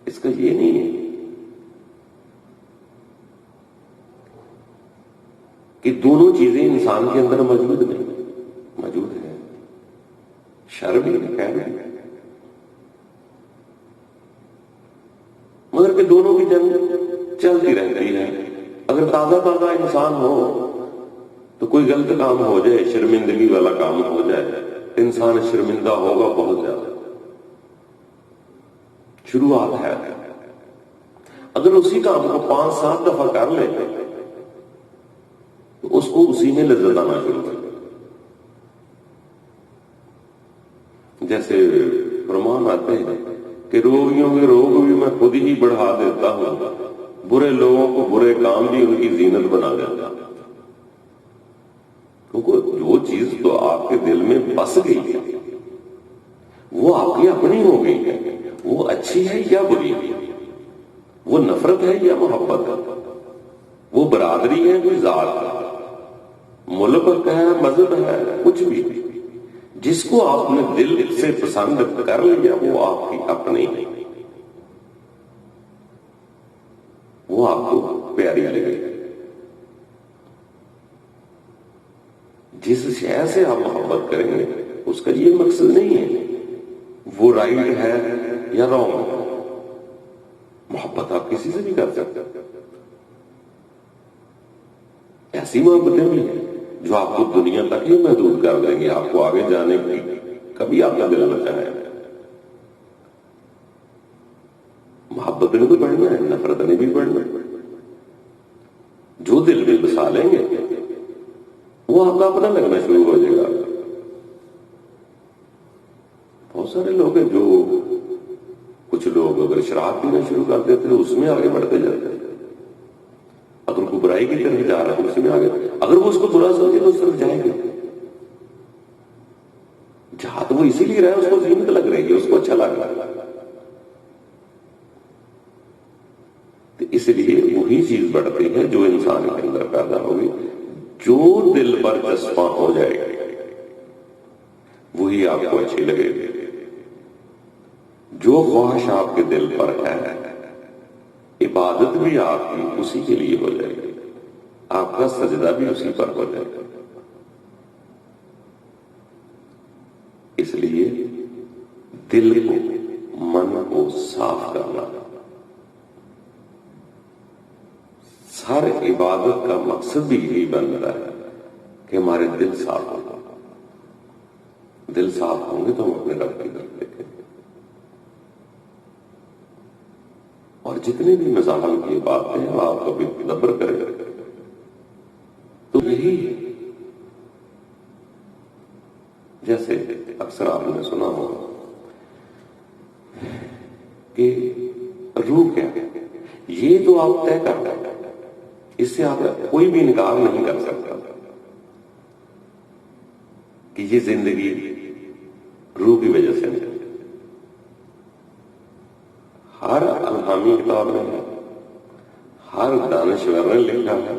اس کا یہ نہیں ہے کہ دونوں چیزیں انسان کے اندر موجود نہیں، موجود ہے، شر بھی خیر بھی، مگر کہ دونوں کی جنگ چلتی رہتی ہے۔ اگر تازہ تازہ انسان ہو تو کوئی غلط کام ہو جائے، شرمندگی والا کام ہو جائے، انسان شرمندہ ہوگا بہت زیادہ، شروعات ہے۔ اگر اسی کام کو 5-7 دفعہ کر لے تو اس کو اسی میں لذت آنا شروع کر دے۔ جیسے فرمان آتے ہیں کہ روگیوں کے روگ بھی میں خود ہی بڑھا دیتا ہوں، برے لوگوں کو برے کام بھی ان کی زینت بنا دیتا ہوں۔ کیونکہ جو چیز تو آپ کے دل میں بس گئی ہے وہ آپ کی اپنی ہو گئی ہے، وہ اچھی ہے یا بری ہے، وہ نفرت ہے یا محبت ہے، وہ برادری ہے کوئی ذات ہے، ملک ہے مذہب ہے، کچھ بھی، جس کو آپ نے دل سے پسند کر لیا وہ آپ کی اپنی ہے، وہ آپ کو پیاری لگے۔ جس شے سے آپ محبت کریں گے اس کا یہ مقصد نہیں ہے وہ رائٹ ہے یا رانگ ہے، محبت آپ کسی سے بھی کر سکتے ہیں۔ ایسی محبتیں بھی ہیں جو آپ کو دنیا تک ہی محدود کر دیں گے، آپ کو آگے جانے کی کبھی آپ کا دل نہ چاہے۔ محبت نے بھی بڑھنا ہے، نفرت نے بھی بڑھنا ہے، جو دل میں بسا لیں گے وہ آپ کا اپنا لگنا شروع ہو جائے گا۔ بہت سارے لوگ ہیں جو، کچھ لوگ اگر شراب پینا شروع کر دیتے ہیں اس میں آگے بڑھتے جاتے ہیں، اگر کوئی برائی کی طرف جا رہا ہے اس میں آگے، اگر وہ اس کو برا سمجھے تو اس طرف جائیں گے، جہاں تو وہ اسی لیے رہا ہے اس کو زینت لگ رہی ہے، اس کو اچھا لگ رہا ہے، تو اس لیے وہی چیز بڑھتی ہے جو انسان کے اندر پیدا ہوگی، جو دل پر چسپاں ہو جائے گی وہی آپ کو اچھی لگے گی۔ جو خواہش آپ کے دل پر ہے عبادت بھی آپ کی اسی کے لیے ہو جائے گی، آپ کا سجدہ بھی اسی پر ہو جائے گا۔ اس لیے دل کو، من کو صاف کرنا، ہر عبادت کا مقصد بھی یہی بن رہا ہے کہ ہمارے دل صاف ہو۔ دل صاف ہوں گے تو ہم اپنے رب کی طرف دیکھیں گے، اور جتنے بھی مزاحم کی باتیں ہیں آپ کبھی تدبر کریں تو یہی ہے۔ جیسے اکثر آپ نے سنا ہوگا کہ روح کیا ہے، یہ تو آپ طے کر رہے ہیں، اس سے آپ کوئی بھی انکار نہیں کر سکتا کہ یہ زندگی روح کی وجہ سے نہیں۔ ہر الہامی کتاب میں ہے، ہر دانشور نے لکھا ہے،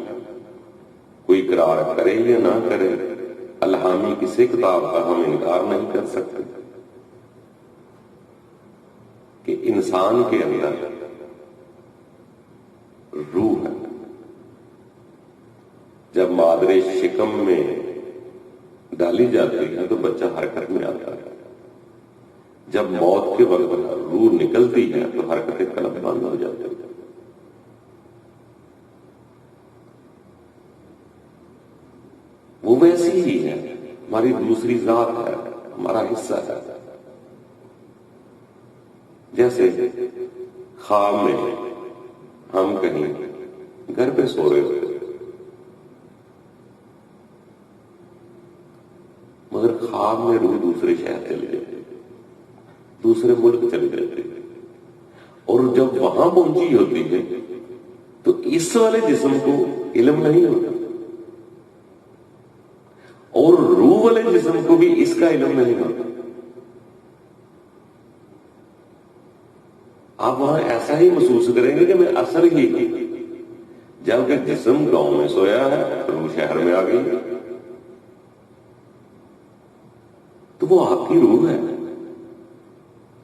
کوئی اقرار کرے یا نہ کرے، الہامی کسی کتاب کا ہم انکار نہیں کر سکتے کہ انسان کے اندر روح ہے۔ جب مادر شکم میں ڈالی جاتی ہے تو بچہ حرکت میں آتا ہے، جب موت کے وقت روح نکلتی ہے تو حرکتیں قلب بند ہو جاتی ہیں۔ وہ ویسی ہی ہے، ہماری دوسری ذات ہے، ہمارا حصہ ہے. جیسے خواب میں ہم کہیں گھر پہ سو رہے ہوتے، مگر خواب میں روح دوسرے شہر چلے جاتے، دوسرے ملک چلے جاتے، اور جب وہاں پہنچی ہوتی ہے تو اس والے جسم کو علم نہیں ہوتا، اور روح والے جسم کو بھی اس کا علم نہیں ہوتا. آپ وہاں ایسا ہی محسوس کریں گے کہ میں اثر ہی کی، جبکہ جسم گاؤں میں سویا ہے، روح شہر میں آ گئی، تو وہ آپ کی روح ہے،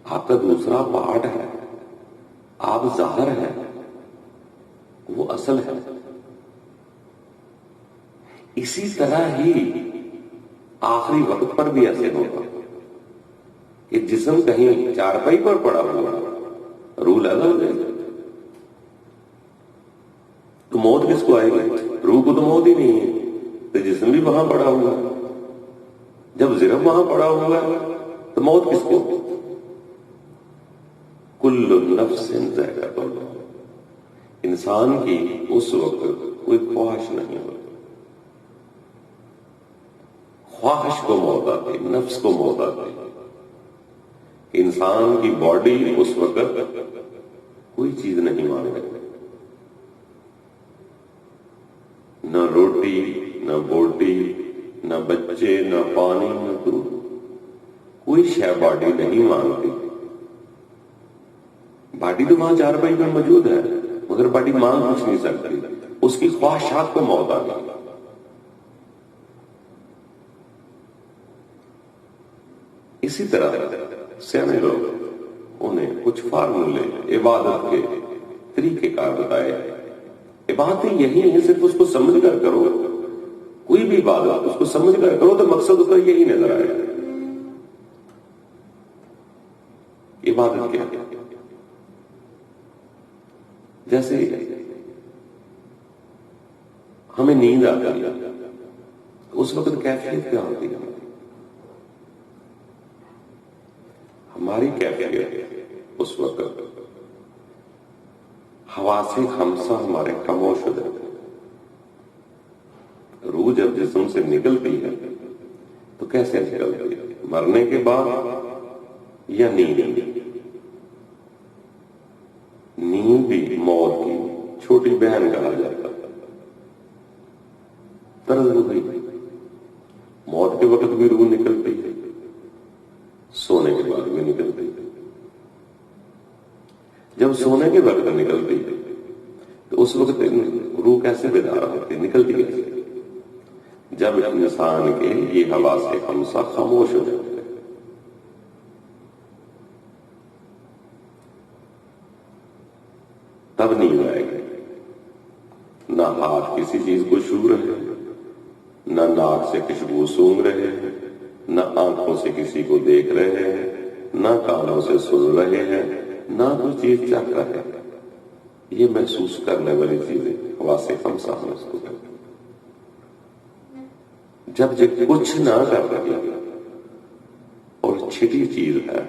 آپ کا دوسرا پارٹ ہے، آپ ظاہر ہے، وہ اصل ہے. اسی طرح ہی آخری وقت پر بھی ایسے ہوگا کہ جسم کہیں چارپائی پر پڑا ہوا، روح لگا ہو جائے گا. تو موت کس کو آئے گی؟ روح کو تو موت ہی نہیں ہے، تو جسم بھی وہاں پڑا ہوا. جب ذرب وہاں پڑا ہوا ہے تو موت کس کو؟ کل نفس ذائقۃ الموت. انسان کی اس وقت کوئی خواہش نہیں ہوتی، خواہش کو موت آتی، نفس کو موت آتی. انسان کی باڈی اس وقت کوئی چیز نہیں مانگے، نہ روٹی، نہ بوٹی، نہ بچے، نہ پانی، نہ دودھ، کوئی شے باڈی نہیں مانگتی. باڈی تو وہاں چارپائی میں موجود ہے، مگر باڈی مانگ کچھ نہیں سکتی، اس کی خواہشات کو موت آ گئی. اسی طرح سیانے لوگ انہیں کچھ فارمولے عبادت کے طریقے کار بتائے. عبادتیں یہی ہیں، صرف اس کو سمجھ کر کرو. کوئی بھی عبادت اس کو سمجھ کر کرو تو مقصد اس کا یہی نظر آئے گا. عبادت کیا؟ جیسے ہمیں نیند آتی ہے، اس وقت کیفیت کیا ہوتی ہے؟ ہماری کیفیت اس وقت حواس خمسہ ہمارے خاموش ہو جاتے ہیں. روح جب جسم سے نکلتی ہے تو کیسے نکلتی ہے؟ مرنے کے بعد یا نیند؟ نیند بھی موت کی چھوٹی بہن کہا جاتا ہے. طرز ہوئی موت کے وقت بھی روح نکلتی ہے، سونے کے بعد بھی نکلتی ہے. جب سونے کے وقت نکلتی ہے تو اس وقت روح کیسے بیدار ہوتی ہے، نکلتی کیسے؟ جب انسان کے یہ حواس خمسہ خاموش ہو جاتے ہیں. تب نیند آئے گی. نہ ہاتھ کسی چیز کو چھو رہے ہیں، نہ ناک سے خوشبو سونگھ رہے ہیں، نہ آنکھوں سے کسی کو دیکھ رہے ہیں، نہ کانوں سے سن رہے ہیں، نہ کوئی چیز چکھ رہے ہیں. یہ محسوس کرنے والی چیزیں حواس خمسہ ہم اس کو کرتے ہیں. جب کچھ نہ کر رہی اور چھٹی چیز ہے،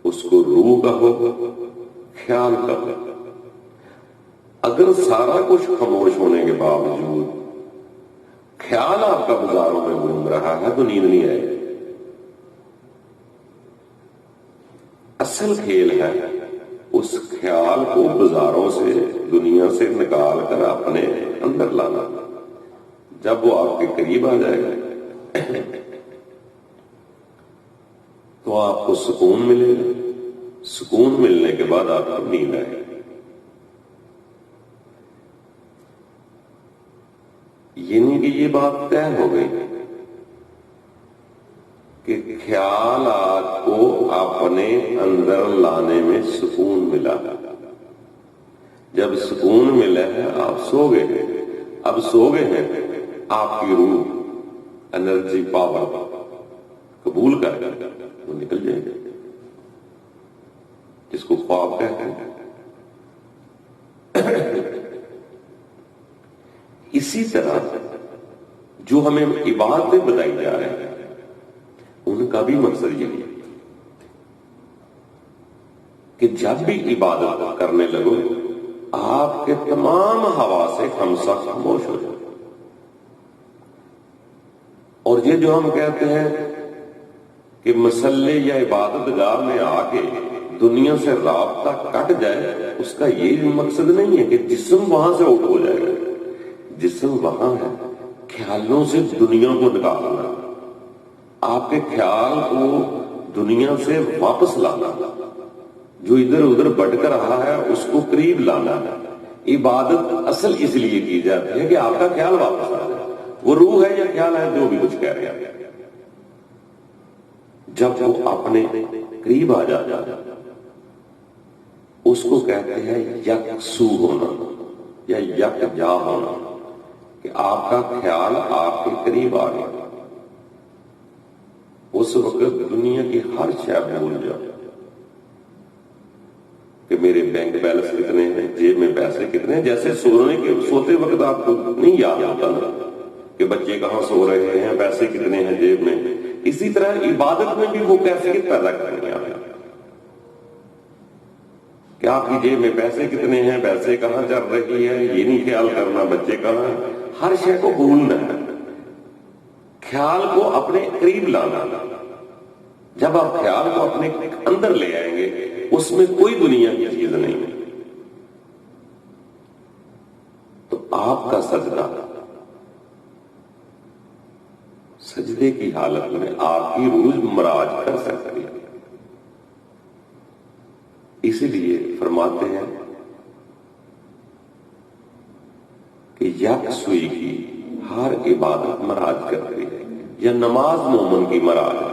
اس کو روح کا ہو، خیال کا ہو. اگر سارا کچھ خاموش ہونے کے باوجود خیال آپ کا بازاروں میں گھوم رہا ہے تو نیند نہیں آئے گی. اصل کھیل ہے اس خیال کو بازاروں سے، دنیا سے نکال کر اپنے اندر لانا. جب وہ آپ کے قریب آ جائے گا تو آپ کو سکون ملے گا. سکون ملنے کے بعد آپ کو نیند آئے گی. یعنی کہ یہ بات طے ہو گئی کہ خیالات کو اپنے اندر لانے میں سکون ملا. جب سکون ملا ہے آپ سو گئے ہیں. اب سو گئے ہیں، آپ کی روح انرجی پاور قبول کر وہ نکل جائے گا، جس کو خواب کہتے ہیں. اسی طرح جو ہمیں عبادتیں بتائی جا رہے ہیں کا بھی مقصد یہی ہے کہ جب بھی عبادت کرنے لگو آپ کے تمام حواس خاموش ہو جائے. اور یہ جو ہم کہتے ہیں کہ مسلح یا عبادت گاہ میں آ کے دنیا سے رابطہ کٹ جائے، اس کا یہ مقصد نہیں ہے کہ جسم وہاں سے آؤٹ ہو جائے گا. جسم وہاں ہے، خیالوں سے دنیا کو نکالنا، آپ کے خیال کو دنیا سے واپس لانا، جو ادھر ادھر بھٹک رہا ہے اس کو قریب لانا. عبادت اصل اس لیے کی جاتی ہے کہ آپ کا خیال واپس آ جائے. وہ روح ہے یا خیال ہے جو بھی کچھ کہہ رہے ہیں، جب وہ اپنے قریب آ جاتا ہے اس کو کہتے ہیں یکسو ہونا یا یکجا ہونا، کہ آپ کا خیال آپ کے قریب آ گیا. اس وقت دنیا کی ہر شے بھول جاؤ کہ میرے بینک بیلنس کتنے ہیں، جیب میں پیسے کتنے ہیں. جیسے سوتے وقت آپ کو نہیں یاد ہوتا نا کہ بچے کہاں سو رہے ہیں، پیسے کتنے ہیں جیب میں، اسی طرح عبادت میں بھی وہ کیفیت پیدا کرنی ہے کہ آپ کی جیب میں پیسے کتنے ہیں، پیسے کہاں چل رہی ہے، یہ نہیں خیال کرنا بچے کہاں ہیں. ہر شے کو بھولنا ہے، خیال کو اپنے قریب لانا. جب آپ خیال کو اپنے اندر لے آئیں گے اس میں کوئی دنیا کی چیز نہیں ہے، تو آپ کا سجدے کی حالت میں آپ کی روح مراج کر سکتی ہے. اسی لیے فرماتے ہیں کہ یکسوئی کی ہر عبادت مراج کرتی ہے، یا نماز مومن کی مراج ہے.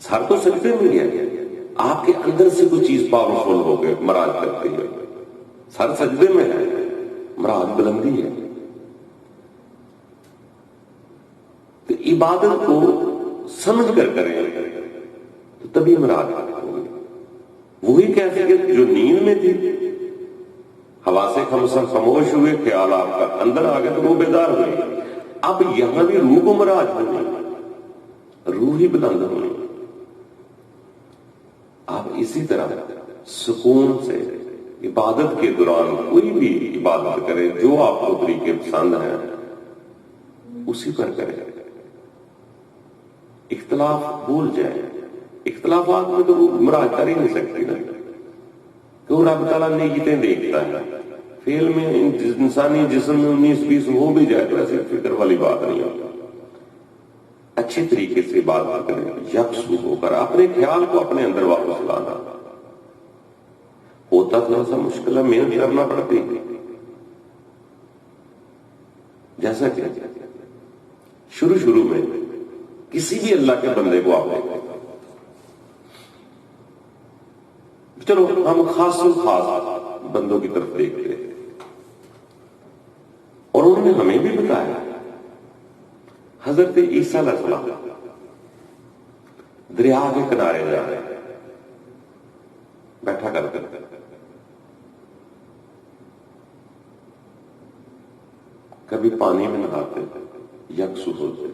سر تو سجدے میں گیا، آپ کے اندر سے کوئی چیز پاورفل ہو کے مراج کرتی ہے. سر سجدے میں ہے، مراج بلندی ہے. تو عبادت کو سمجھ کر کریں تو تبھی مراج ہوگی. وہی کیفیت جو نیند میں تھی، حواس خاموش ہوئے، خیال آپ کا اندر آ گیا تو وہ بیدار ہوئی. اب یہاں بھی روح کو مراج ہوئی، روح ہی بلند ہوئی. آپ اسی طرح سکون سے عبادت کے دوران کوئی بھی عبادت کریں جو آپ کو طریقے پسند ہیں اسی پر کریں. اختلاف بھول جائیں. اختلافات میں تو وہ مراج کر ہی نہیں سکتی نا، کیوں رب تعالیٰ نیتیں دیکھتا ہے. فیل میں انسانی جسم میں 19-20 ہو بھی جائے تو ایسی فکر والی بات نہیں ہوتی. اچھے طریقے سے عبادت کریں، یکسو ہو کر اپنے خیال کو اپنے اندر واپس لانا. ہوتا تھوڑا سا مشکل ہے، محنت کرنا پڑتی ہے. جیسا کہ شروع میں کسی بھی اللہ کے بندے کو آپ دیکھیں، چلو ہم خاص بندوں کی طرف دیکھتے ہیں، اور انہوں نے ہمیں بھی بتایا. حضرت عیسیٰ علیہ السلام دریا کے کنارے جا رہے ہیں، بیٹھا کرتے کبھی پانی میں نہاتے، یکسو ہوتے،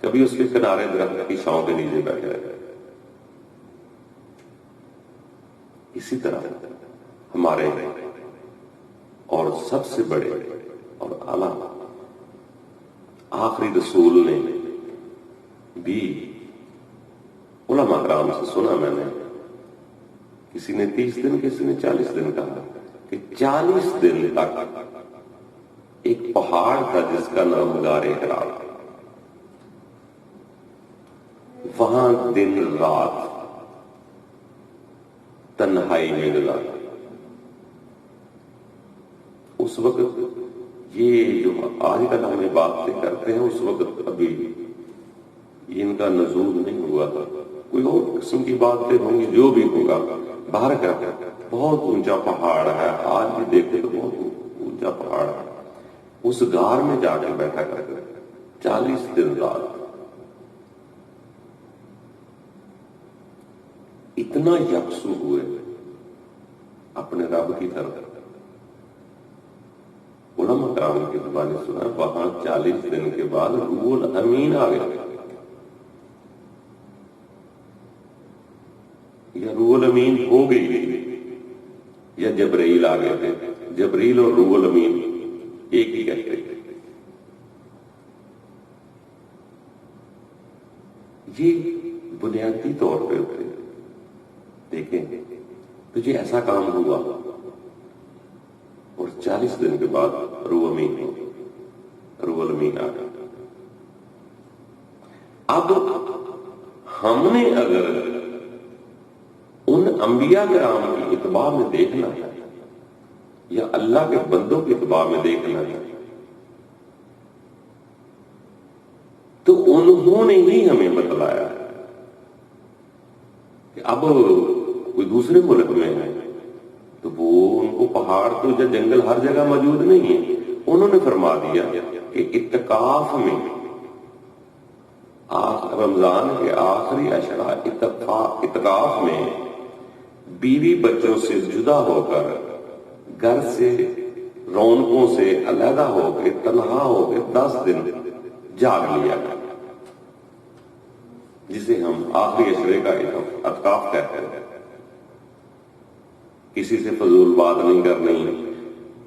کبھی اس کے کنارے درخت کی چھاؤں کے نیچے بیٹھے رہتے. اسی طرح ہمارے اور سب سے بڑے اور اعلیٰ آخری رسول نے بھی علماء کرام سے سنا میں نے، کسی نے 30 دن، کسی نے 40 دن کہا، کہ 40 دن تک ایک پہاڑ تھا جس کا نام غار حرا، وہاں دن رات تنہائی میں گزارا. اس وقت یہ جو آج کل ہمیں باتیں کرتے ہیں اس وقت ابھی ان کا نزول نہیں ہوا تھا. کوئی اور قسم کی باتیں ہوں گی، جو بھی ہوگا. باہر کا بہت اونچا پہاڑ ہے، آج بھی دیکھتے تو بہت اونچا پہاڑ ہے. اس غار میں جا کے بیٹھا کرتے 40 دن رات. اتنا یکسو ہوئے اپنے رب کی طرف. علماء کرام کی زبانی سنا، وہاں 40 دن کے بعد روح الامین آ گیا. امین ہو گئی تھی یا جبرائیل آ گئے تھے؟ جبرائیل اور روح الامین ایک ہی کہتے ہیں. یہ بنیادی طور پہ ہوتے ہیں. دیکھیں تجھے ایسا کام ہوا اور 40 دن کے بعد روح امین ہو، روح الامین آ گیا. اب ہم نے اگر ان انبیاء کرام کی اتباع میں دیکھنا ہے یا اللہ کے بندوں کی اتباع میں دیکھنا ہے تو انہوں نے ہی ہمیں بتلایا کہ اب کوئی دوسرے ملک میں ہے تو وہ ان کو پہاڑ تو یا جنگل ہر جگہ موجود نہیں ہے. انہوں نے فرما دیا کہ اعتکاف میں رمضان کے آخری اشرا اعتکاف میں بیوی بچوں سے جدا ہو کر گھر سے رونقوں سے علیحدہ ہو کے تنہا ہو کے 10 دن جاگ لیا گیا، جسے ہم آخری اشرے کا اعتکاف کہتے ہیں. کسی سے فضول بات نہیں کرنی،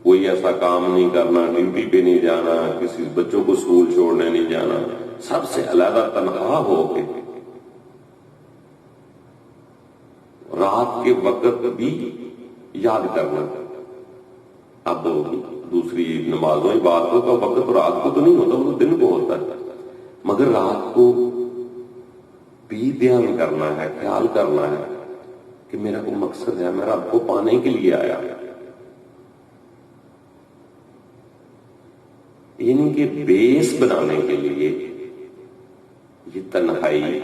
کوئی ایسا کام نہیں کرنا، ڈیوٹی پہ نہیں جانا، کسی بچوں کو اسکول چھوڑنے نہیں جانا، سب سے علیحدہ تنہا ہو کے رات کے وقت بھی یاد کرنا. اب دوسری نمازوں عبادتوں کا وقت تو رات کو تو نہیں ہوتا، وہ تو دن کو ہوتا ہے، مگر رات کو بھی دھیان کرنا ہے، خیال کرنا ہے کہ میرا کوئی مقصد ہے، میں رب کو پانے کے لیے آیا. ان کے بیس بنانے کے لیے یہ تنہائی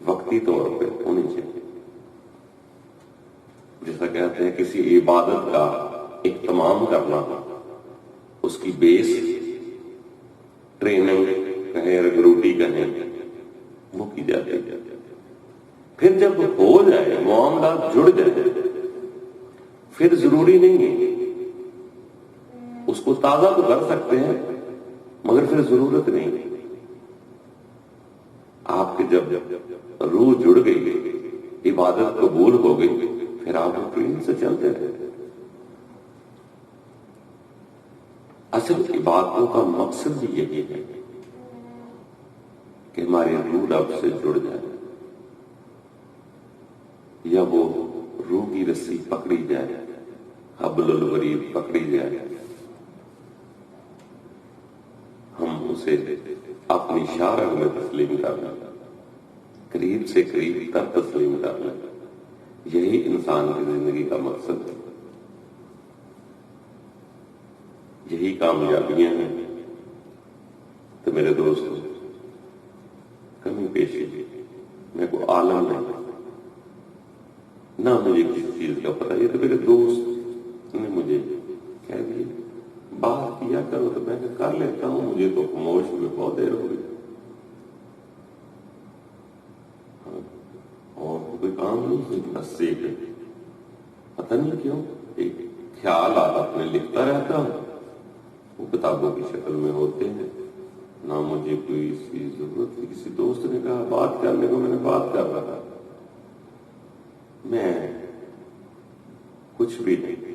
وقتی طور پہ ہونی چاہیے. جیسا کہتے ہیں کسی عبادت کا اہتمام کرنا، اس کی بیس ٹریننگ کہیں، ریکروٹی کہیں، وہ کی جاتی ہے. پھر جب ہو جائے، معاملات جڑ جائے، پھر ضروری نہیں ہے، اس کو تازہ تو کر سکتے ہیں مگر پھر ضرورت نہیں. آپ کے جب روح جڑ گئی، عبادت قبول ہو گئی، پھر آپ روٹین سے چلتے رہے. اصل عبادتوں کا مقصد بھی یہی ہے کہ ہماری روح رب سے جڑ جائے، یا وہ روح کی رسی پکڑی جائے، حبل الورید پکڑی جائے، ہم اسے اپنی شارگ میں تسلیم کر لیں، قریب سے قریب تر تسلیم کر لیں. یہی انسان کی زندگی کا مقصد ہے، یہی کامیابیاں ہیں. تو میرے دوستوں، کمی پیشی میں کوئی عالم نہیں، نہ مجھے کسی چیز کا پتہ. یہ تو میرے دوست نے مجھے کہہ دیا بات کیا کرو، تو میں کر لیتا ہوں. مجھے تو خاموش ہوئے بہت دیر ہو گئی، اور کوئی کام نہیں، بس ایک پتہ نہیں کیوں ایک خیالات اپنے لکھتا رہتا ہوں. وہ کتابوں کی شکل میں ہوتے ہیں. نہ مجھے کوئی سی ضرورت تھی، کسی دوست نے کہا بات کرنے کو، میں نے بات کر رہا. میں کچھ بھی نہیں،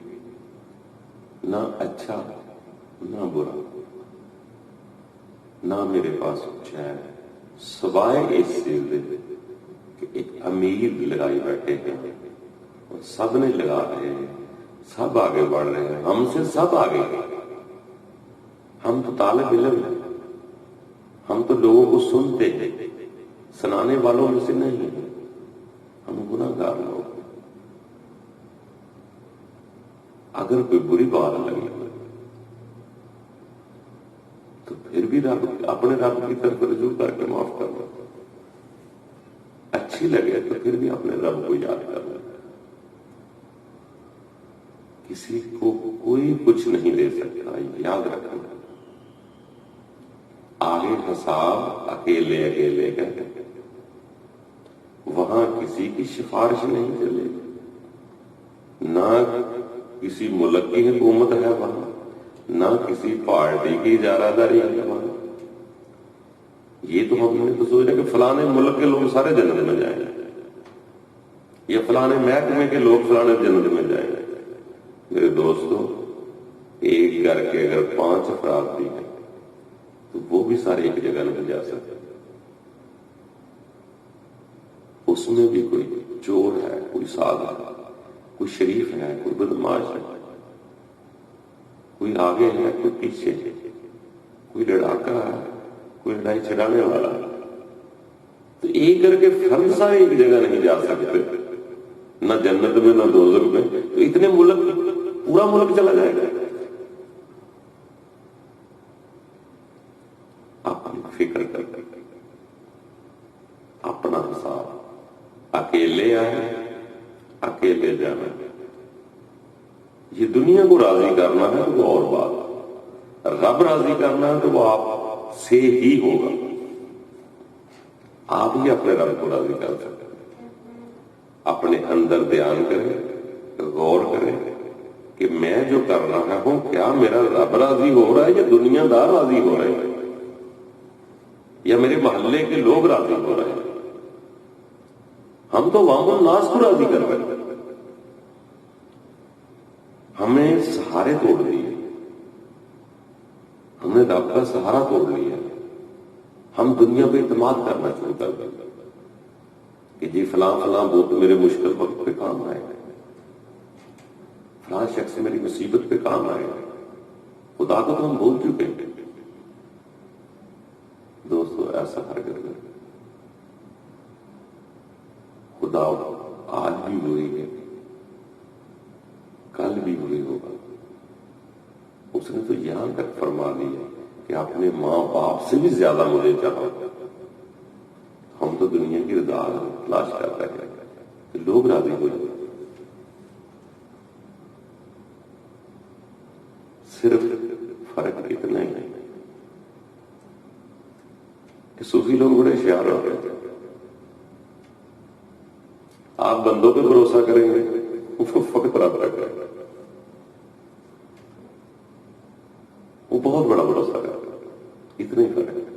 نہ اچھا نہ برا، نہ میرے پاس کچھ ہے سوائے اس چیز کہ ایک امید لگائی بیٹھے ہیں اور سب نے لگا رہے ہیں، سب آگے بڑھ رہے ہیں، ہم سے سب آگے ہیں. ہم تو طالب علم ہیں، ہم تو لوگوں کو سنتے ہیں، سنانے والوں میں سے نہیں ہیں. ہم گناہگار لوگ ہیں. اگر کوئی بری بات لگی تو پھر بھی رب اپنے رب کی طرف رجوع کر کے معاف کرنا. اچھی لگے تو پھر بھی اپنے رب کو یاد کرنا. کسی کو کوئی کچھ نہیں دے سکتا، یاد رکھنا. آگے حساب اکیلے اکیلے کہتے ہیں، وہاں کسی کی سفارش نہیں چلے گی، نہ کسی ملک کی حکومت ہے وہاں، نہ کسی پارٹی کی اجارہ داری ہے وہاں. یہ تو ہم نے تو سوچا کہ فلانے ملک کے لوگ سارے جنت میں جائیں گے، یا فلانے محکمے کے لوگ فلانے جنت میں جائیں گے. میرے دوستو، ایک گھر کے اگر 5 افراد بھی ہیں تو وہ بھی سارے ایک جگہ نہیں جا سکتے. اس میں بھی کوئی چور ہے، کوئی سادہ ہے، کوئی شریف ہے، کوئی بدماش ہے، کوئی آگے ہے، کوئی پیچھے ہے، کوئی لڑاکا ہے، کوئی لڑائی چھڑانے والا ہے. تو ایک کر کے فرد سارے ایک جگہ نہیں جا سکتے، نہ جنت میں نہ دوزخ میں. تو اتنے ملک، پورا ملک چلا جائے گا. اپنی فکر کر کے اپنا حساب. اکیلے آئے، اکیلے جانا. یہ دنیا کو راضی کرنا ہے تو وہ اور بات، رب راضی کرنا ہے تو وہ آپ سے ہی ہوگا. آپ ہی اپنے رب کو راضی کر سکتے ہیں. اپنے اندر دھیان کریں، غور کریں کہ میں جو کر رہا ہوں کیا میرا رب راضی ہو رہا ہے یا دنیا دار راضی ہو رہے ہیں یا میرے محلے کے لوگ راضی ہو رہے ہیں. ہم تو عوام الناس کو راضی کر رہے ہیں. ہمیں سہارے توڑ دیے، ہم نے رب کا سہارا توڑ لیا. ہم دنیا پہ اعتماد کرنا شروع کر دیں کہ جی فلاں فلاں بت میرے مشکل وقت پہ کام آئے، فلاں شخص میری مصیبت پہ کام آئے. خدا کو تو ہم بھول چکے ہیں. دوستو ایسا حرکت کریں. خدا آج بھی وہی ہے، کل بھی وہی ہوگا. اس نے تو یہاں تک فرما دیا کہ اپنے ماں باپ سے بھی زیادہ مجھے چاہو. ہم تو دنیا کی رضا تلاش کرتے ہیں کہ لوگ راضی ہو جائیں. صرف فرق اتنا ہی ہے کہ صوفی لوگ بڑے ہوشیار ہوتے ہیں. آپ بندوں پہ بھروسہ کریں گے وہ فقط رب رکھ رہے، وہ بہت بڑا بھروسہ کرتے ہیں. اتنا ہی فرق ہے.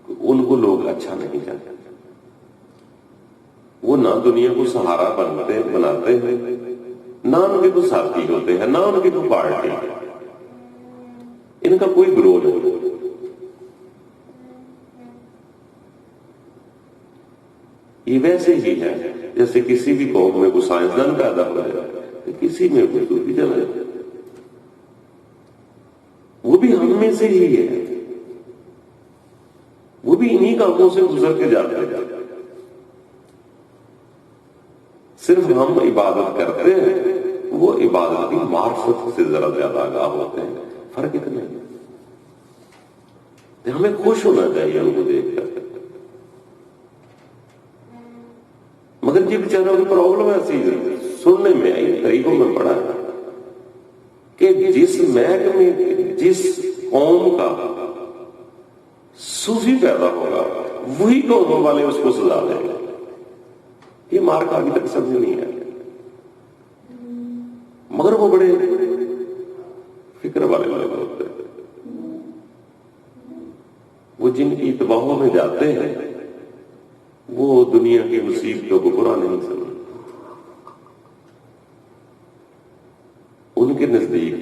ان کو لوگ اچھا نہیں چاہتے. وہ نہ دنیا کو سہارا بناتے ہیں، نہ ان کے تو ساتھی ہوتے ہیں، نہ ان کی تو پارٹی. ان کا کوئی گروہ نہیں. یہ ویسے ہی ہے جیسے کسی بھی قوم میں کوئی سائنسدان پیدا ہو جائے، کسی میں کوئی صوفی چلا جائے. وہ بھی ہم میں سے ہی ہے، وہ بھی انہی کاموں سے گزر کے جاتے ہیں. صرف ہم عبادت کرتے ہیں، وہ عبادت کی معرفت سے ذرا زیادہ آگاہ ہوتے ہیں. فرق اتنا ہے. ہمیں خوش ہونا چاہیے ان کو دیکھ کر. مگر یہ بیچاروں کی پرابلم ایسی ہے، سننے میں آئی، طریقوں میں پڑا ہے کہ جس محکمے جس قوم کا صوفی پیدا ہوگا وہی قوم والے اس کو سزا دیں گے. یہ مارک ابھی تک سمجھ نہیں آیا. مگر وہ بڑے فکر والے لوگ ہوتے ہیں. وہ جن کی اتباعوں میں جاتے ہیں وہ دنیا کی مصیبتوں کو برا نہیں سمجھتے. ان کے نزدیک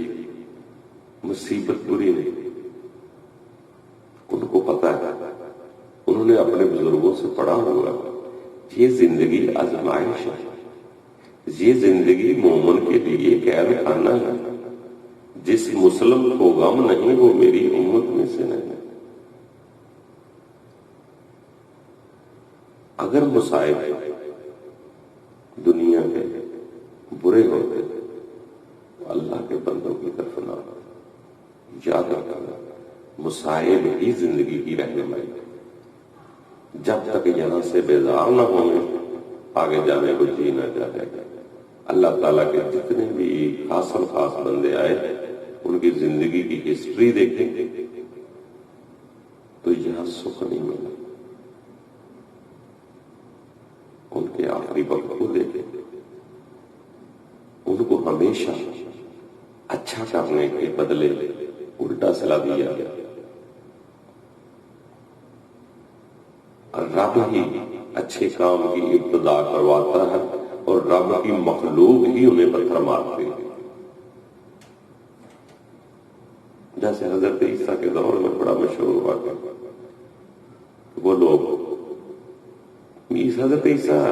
مصیبت بری نہیں. ان کو پتا ہے، انہوں نے اپنے بزرگوں سے پڑھا ہوگا، یہ زندگی آزمائش ہے. یہ زندگی مومن کے لیے قید خانہ ہے. جس مسلم کو غم نہیں وہ میری امت میں سے نہیں. اگر مصائب دنیا کے برے ہوتے تو اللہ کے بندوں کی طرف نہ یاد رکھنا، مصائب ہی زندگی کی رہنمائی. جب تک یہاں سے بیزار نہ ہوئے آگے جانے کو جی نہ جائے. اللہ تعالیٰ کے جتنے بھی خاص خاص بندے آئے ان کی زندگی کی ہسٹری دیکھیں گے تو یہاں سکھ نہیں ملا. ان کے آخری وقت کو دیکھیں، ان کو ہمیشہ اچھا کرنے کے بدلے الٹا صلاح دیا گیا. رب ہی اچھے کام کی ابتدا کرواتا ہے اور رب کی مخلوق ہی انہیں پتھر مارتی ہے. جیسے حضرت عیسیٰ کے دور میں بڑا مشہور ہوا کہ وہ لوگ حضرت عیسیٰ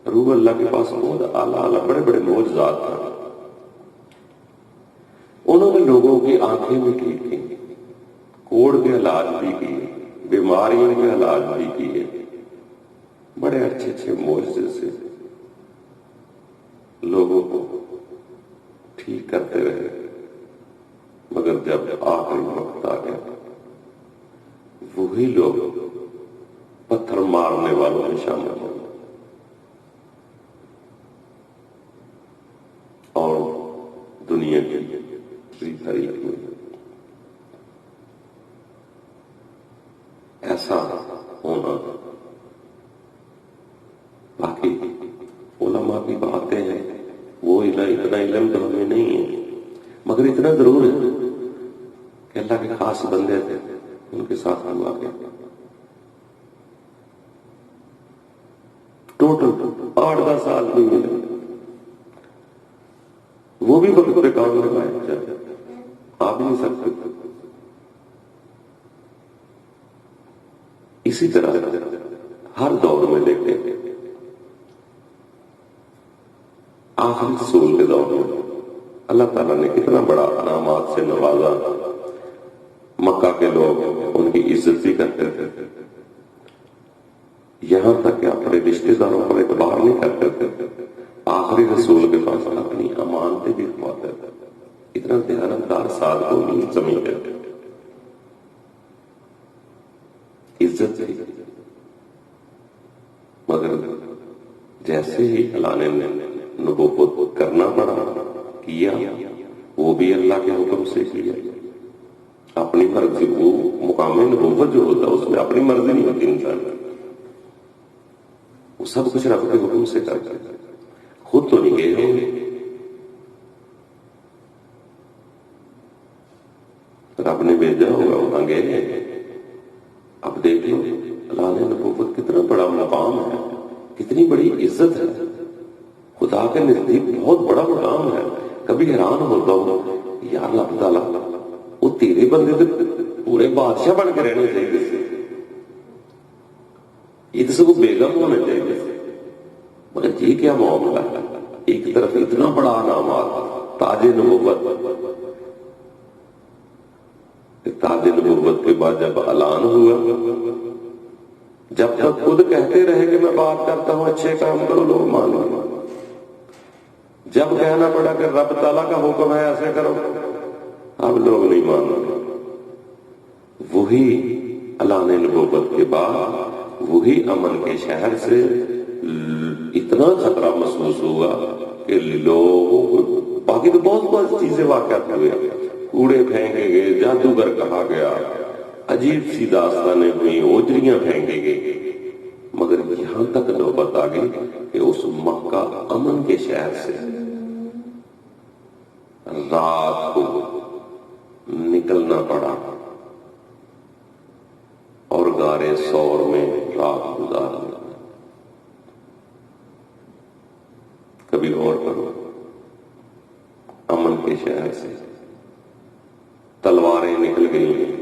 روح اللہ کے پاس بہت اعلیٰ بڑے بڑے معجزات ہیں. انہوں نے لوگوں کی آنکھیں بھی ٹھیک کی، کوڑ کے علاج بھی کیے، بیماریوں کے علاج بھی کیے، بڑے اچھے اچھے معجزے سے لوگوں کو ٹھیک کرتے رہے. مگر جب آخری وقت آ گیا وہی لوگ پتھر مارنے والوں میں شامل ہو اور دنیا کی تاریخ میں ایسا ہونا. باقی علماء کی باتیں ہیں، وہ اتنا علم تو ہمیں نہیں ہے، مگر اتنا ضرور ہے کہ اللہ کے خاص بندے تھے، ان کے ساتھ ہوا گیا. ٹوٹل 8-10 سال نہیں ملے، وہ بھی وقت پہ کام لگائے آپ نہیں سکتے. اسی طرح ہر دور میں دیکھیں، آخری رسول کے دور میں اللہ تعالیٰ نے کتنا بڑا انعامات سے نوازا. مکہ کے لوگ ان کی عزت بھی کرتے تھے، یہاں تک کہ اپنے رشتے داروں پر اعتبار نہیں کرتے تھے. آخری رسول کے پاس اپنی امانتیں بھی رکھواتے تھے. اتنا دیانتدار صادق کو نہیں سمجھتے تھے، عزت تھی. مگر جیسے ہی اللہ نے نبوت کرنا پڑا کیا، وہ بھی اللہ کے حکم سے کیا. اپنی مرضی، وہ مقام نبوت جو ہوتا ہے اس میں اپنی مرضی نہیں ہوتی انسان، وہ سب کچھ رب کے حکم سے کرتا ہے. خود تو نہیں گئے ہوں گے، رب نے بھیجا ہوگا، وہاں گئے. اب دیکھ لو اللہ نے نبوت کتنا بڑا مقام ہے، کتنی بڑی عزت ہے، خدا کے نزدیک بہت بڑا مقام ہے. کبھی حیران ہوتا ہوں یا اللہ تعالیٰ وہ تیرے بندے تو پورے بادشاہ بن کے رہنے چاہیے، یہ تو سب بیگم ہونے چاہیے. مگر یہ کیا معاملہ ہے؟ ایک طرف اتنا بڑا انعامات، تاج نبوت. تاج نبوت کے بعد جب اعلان ہوا، جب تک خود کہتے رہے کہ میں بات کرتا ہوں اچھے کام کرو، لوگ مان لو. جب کہنا پڑا کہ رب تعالیٰ کا حکم ہے ایسے کرو، اب لوگ نہیں مان رہے. وہی اعلان نبوت کے بعد وہی امن کے شہر سے اتنا خطرہ محسوس ہوا کہ لوگ، باقی تو بہت چیزیں واقعات ہوئے، کوڑے پھینکے گئے، جادوگر کہا گیا، عجیب سی داستانیں ہوئی، اوجریاں پھینکے گئے. مگر یہاں تک نوبت آ گئی کہ اس مکہ امن کے شہر سے رات کو نکلنا پڑا اور غارِ ثور میں رات گزارنا. کبھی اور کرو، امن کے شہر سے تلواریں نکل گئی ہیں،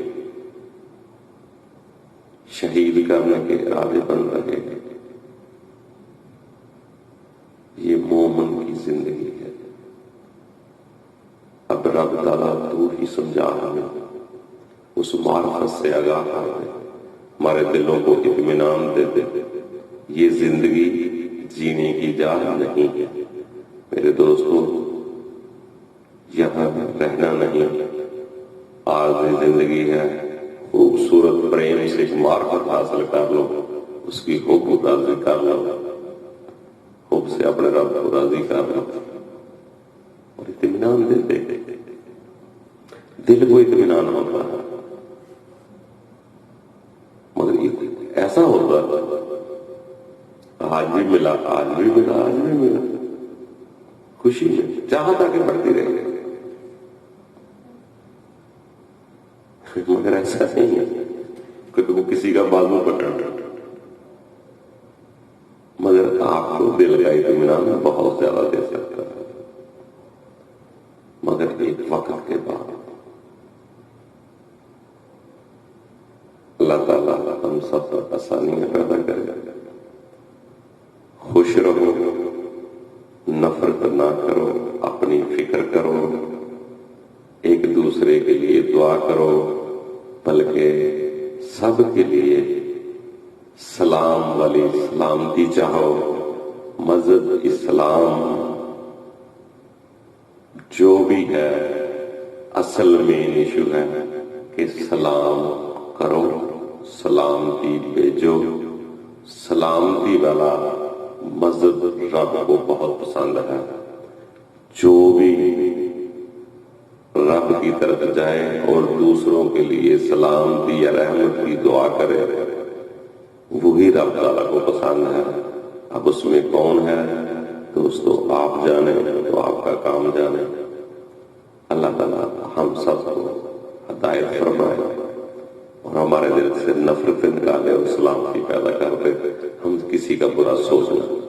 شہید کرنے کے ارادے بن رہے ہیں. یہ مومن کی زندگی ہے. اب رب تعالیٰ تو ہی سمجھا ہمیں، اس معرفت سے آگاہ کر دے، ہمارے دلوں کو اطمینان دے دے. یہ زندگی جینے کی جا نہیں ہے میرے دوستوں، یہاں رہنا نہیں. عارضی زندگی ہے، خوبصورت پریم سے معرفت حاصل کر لو، اس کی حب کو راضی کر لو، حب سے اپنے رب کو راضی کر لو اور اطمینان دے دے. دل کو اطمینان ہوتا ہے. مگر ایسا ہوتا ہے آج بھی ملا، آج بھی ملا، آج بھی ملا، خوشی میں چاہتا کہ بڑھتی رہے. مگر ایسا نہیں ہے کہ وہ کسی کا بازو پکڑ دل کا اطمینان بہت زیادہ دے سکتا ہے، مگر ایک وقت کے بعد اللہ تعالیٰ ہم سب پر آسانیاں پیدا کرے. خوش رہو، نفرت نہ کرو، اپنی فکر کرو، ایک دوسرے کے لیے دعا کرو، بلکہ سب کے لیے سلام والی سلامتی چاہو. مذہب اسلام جو بھی ہے اصل مین ایشو ہے کہ سلام کرو، سلامتی بھیجو. سلامتی والا مذہب رب کو بہت پسند ہے. جو بھی رب کی طرف جائے اور دوسروں کے لیے سلامتی یا رحمت کی دعا کرے وہی رب تعالیٰ کو پسند ہے. اب اس میں کون ہے دوستو آپ جانے، تو آپ کا کام جانے. اللہ تعالیٰ ہم سب کو ہدایت فرمائے اور ہمارے دل سے نفرت نکالے اور سلامتی پیدا کر دے. ہم کسی کا برا سوچ نہ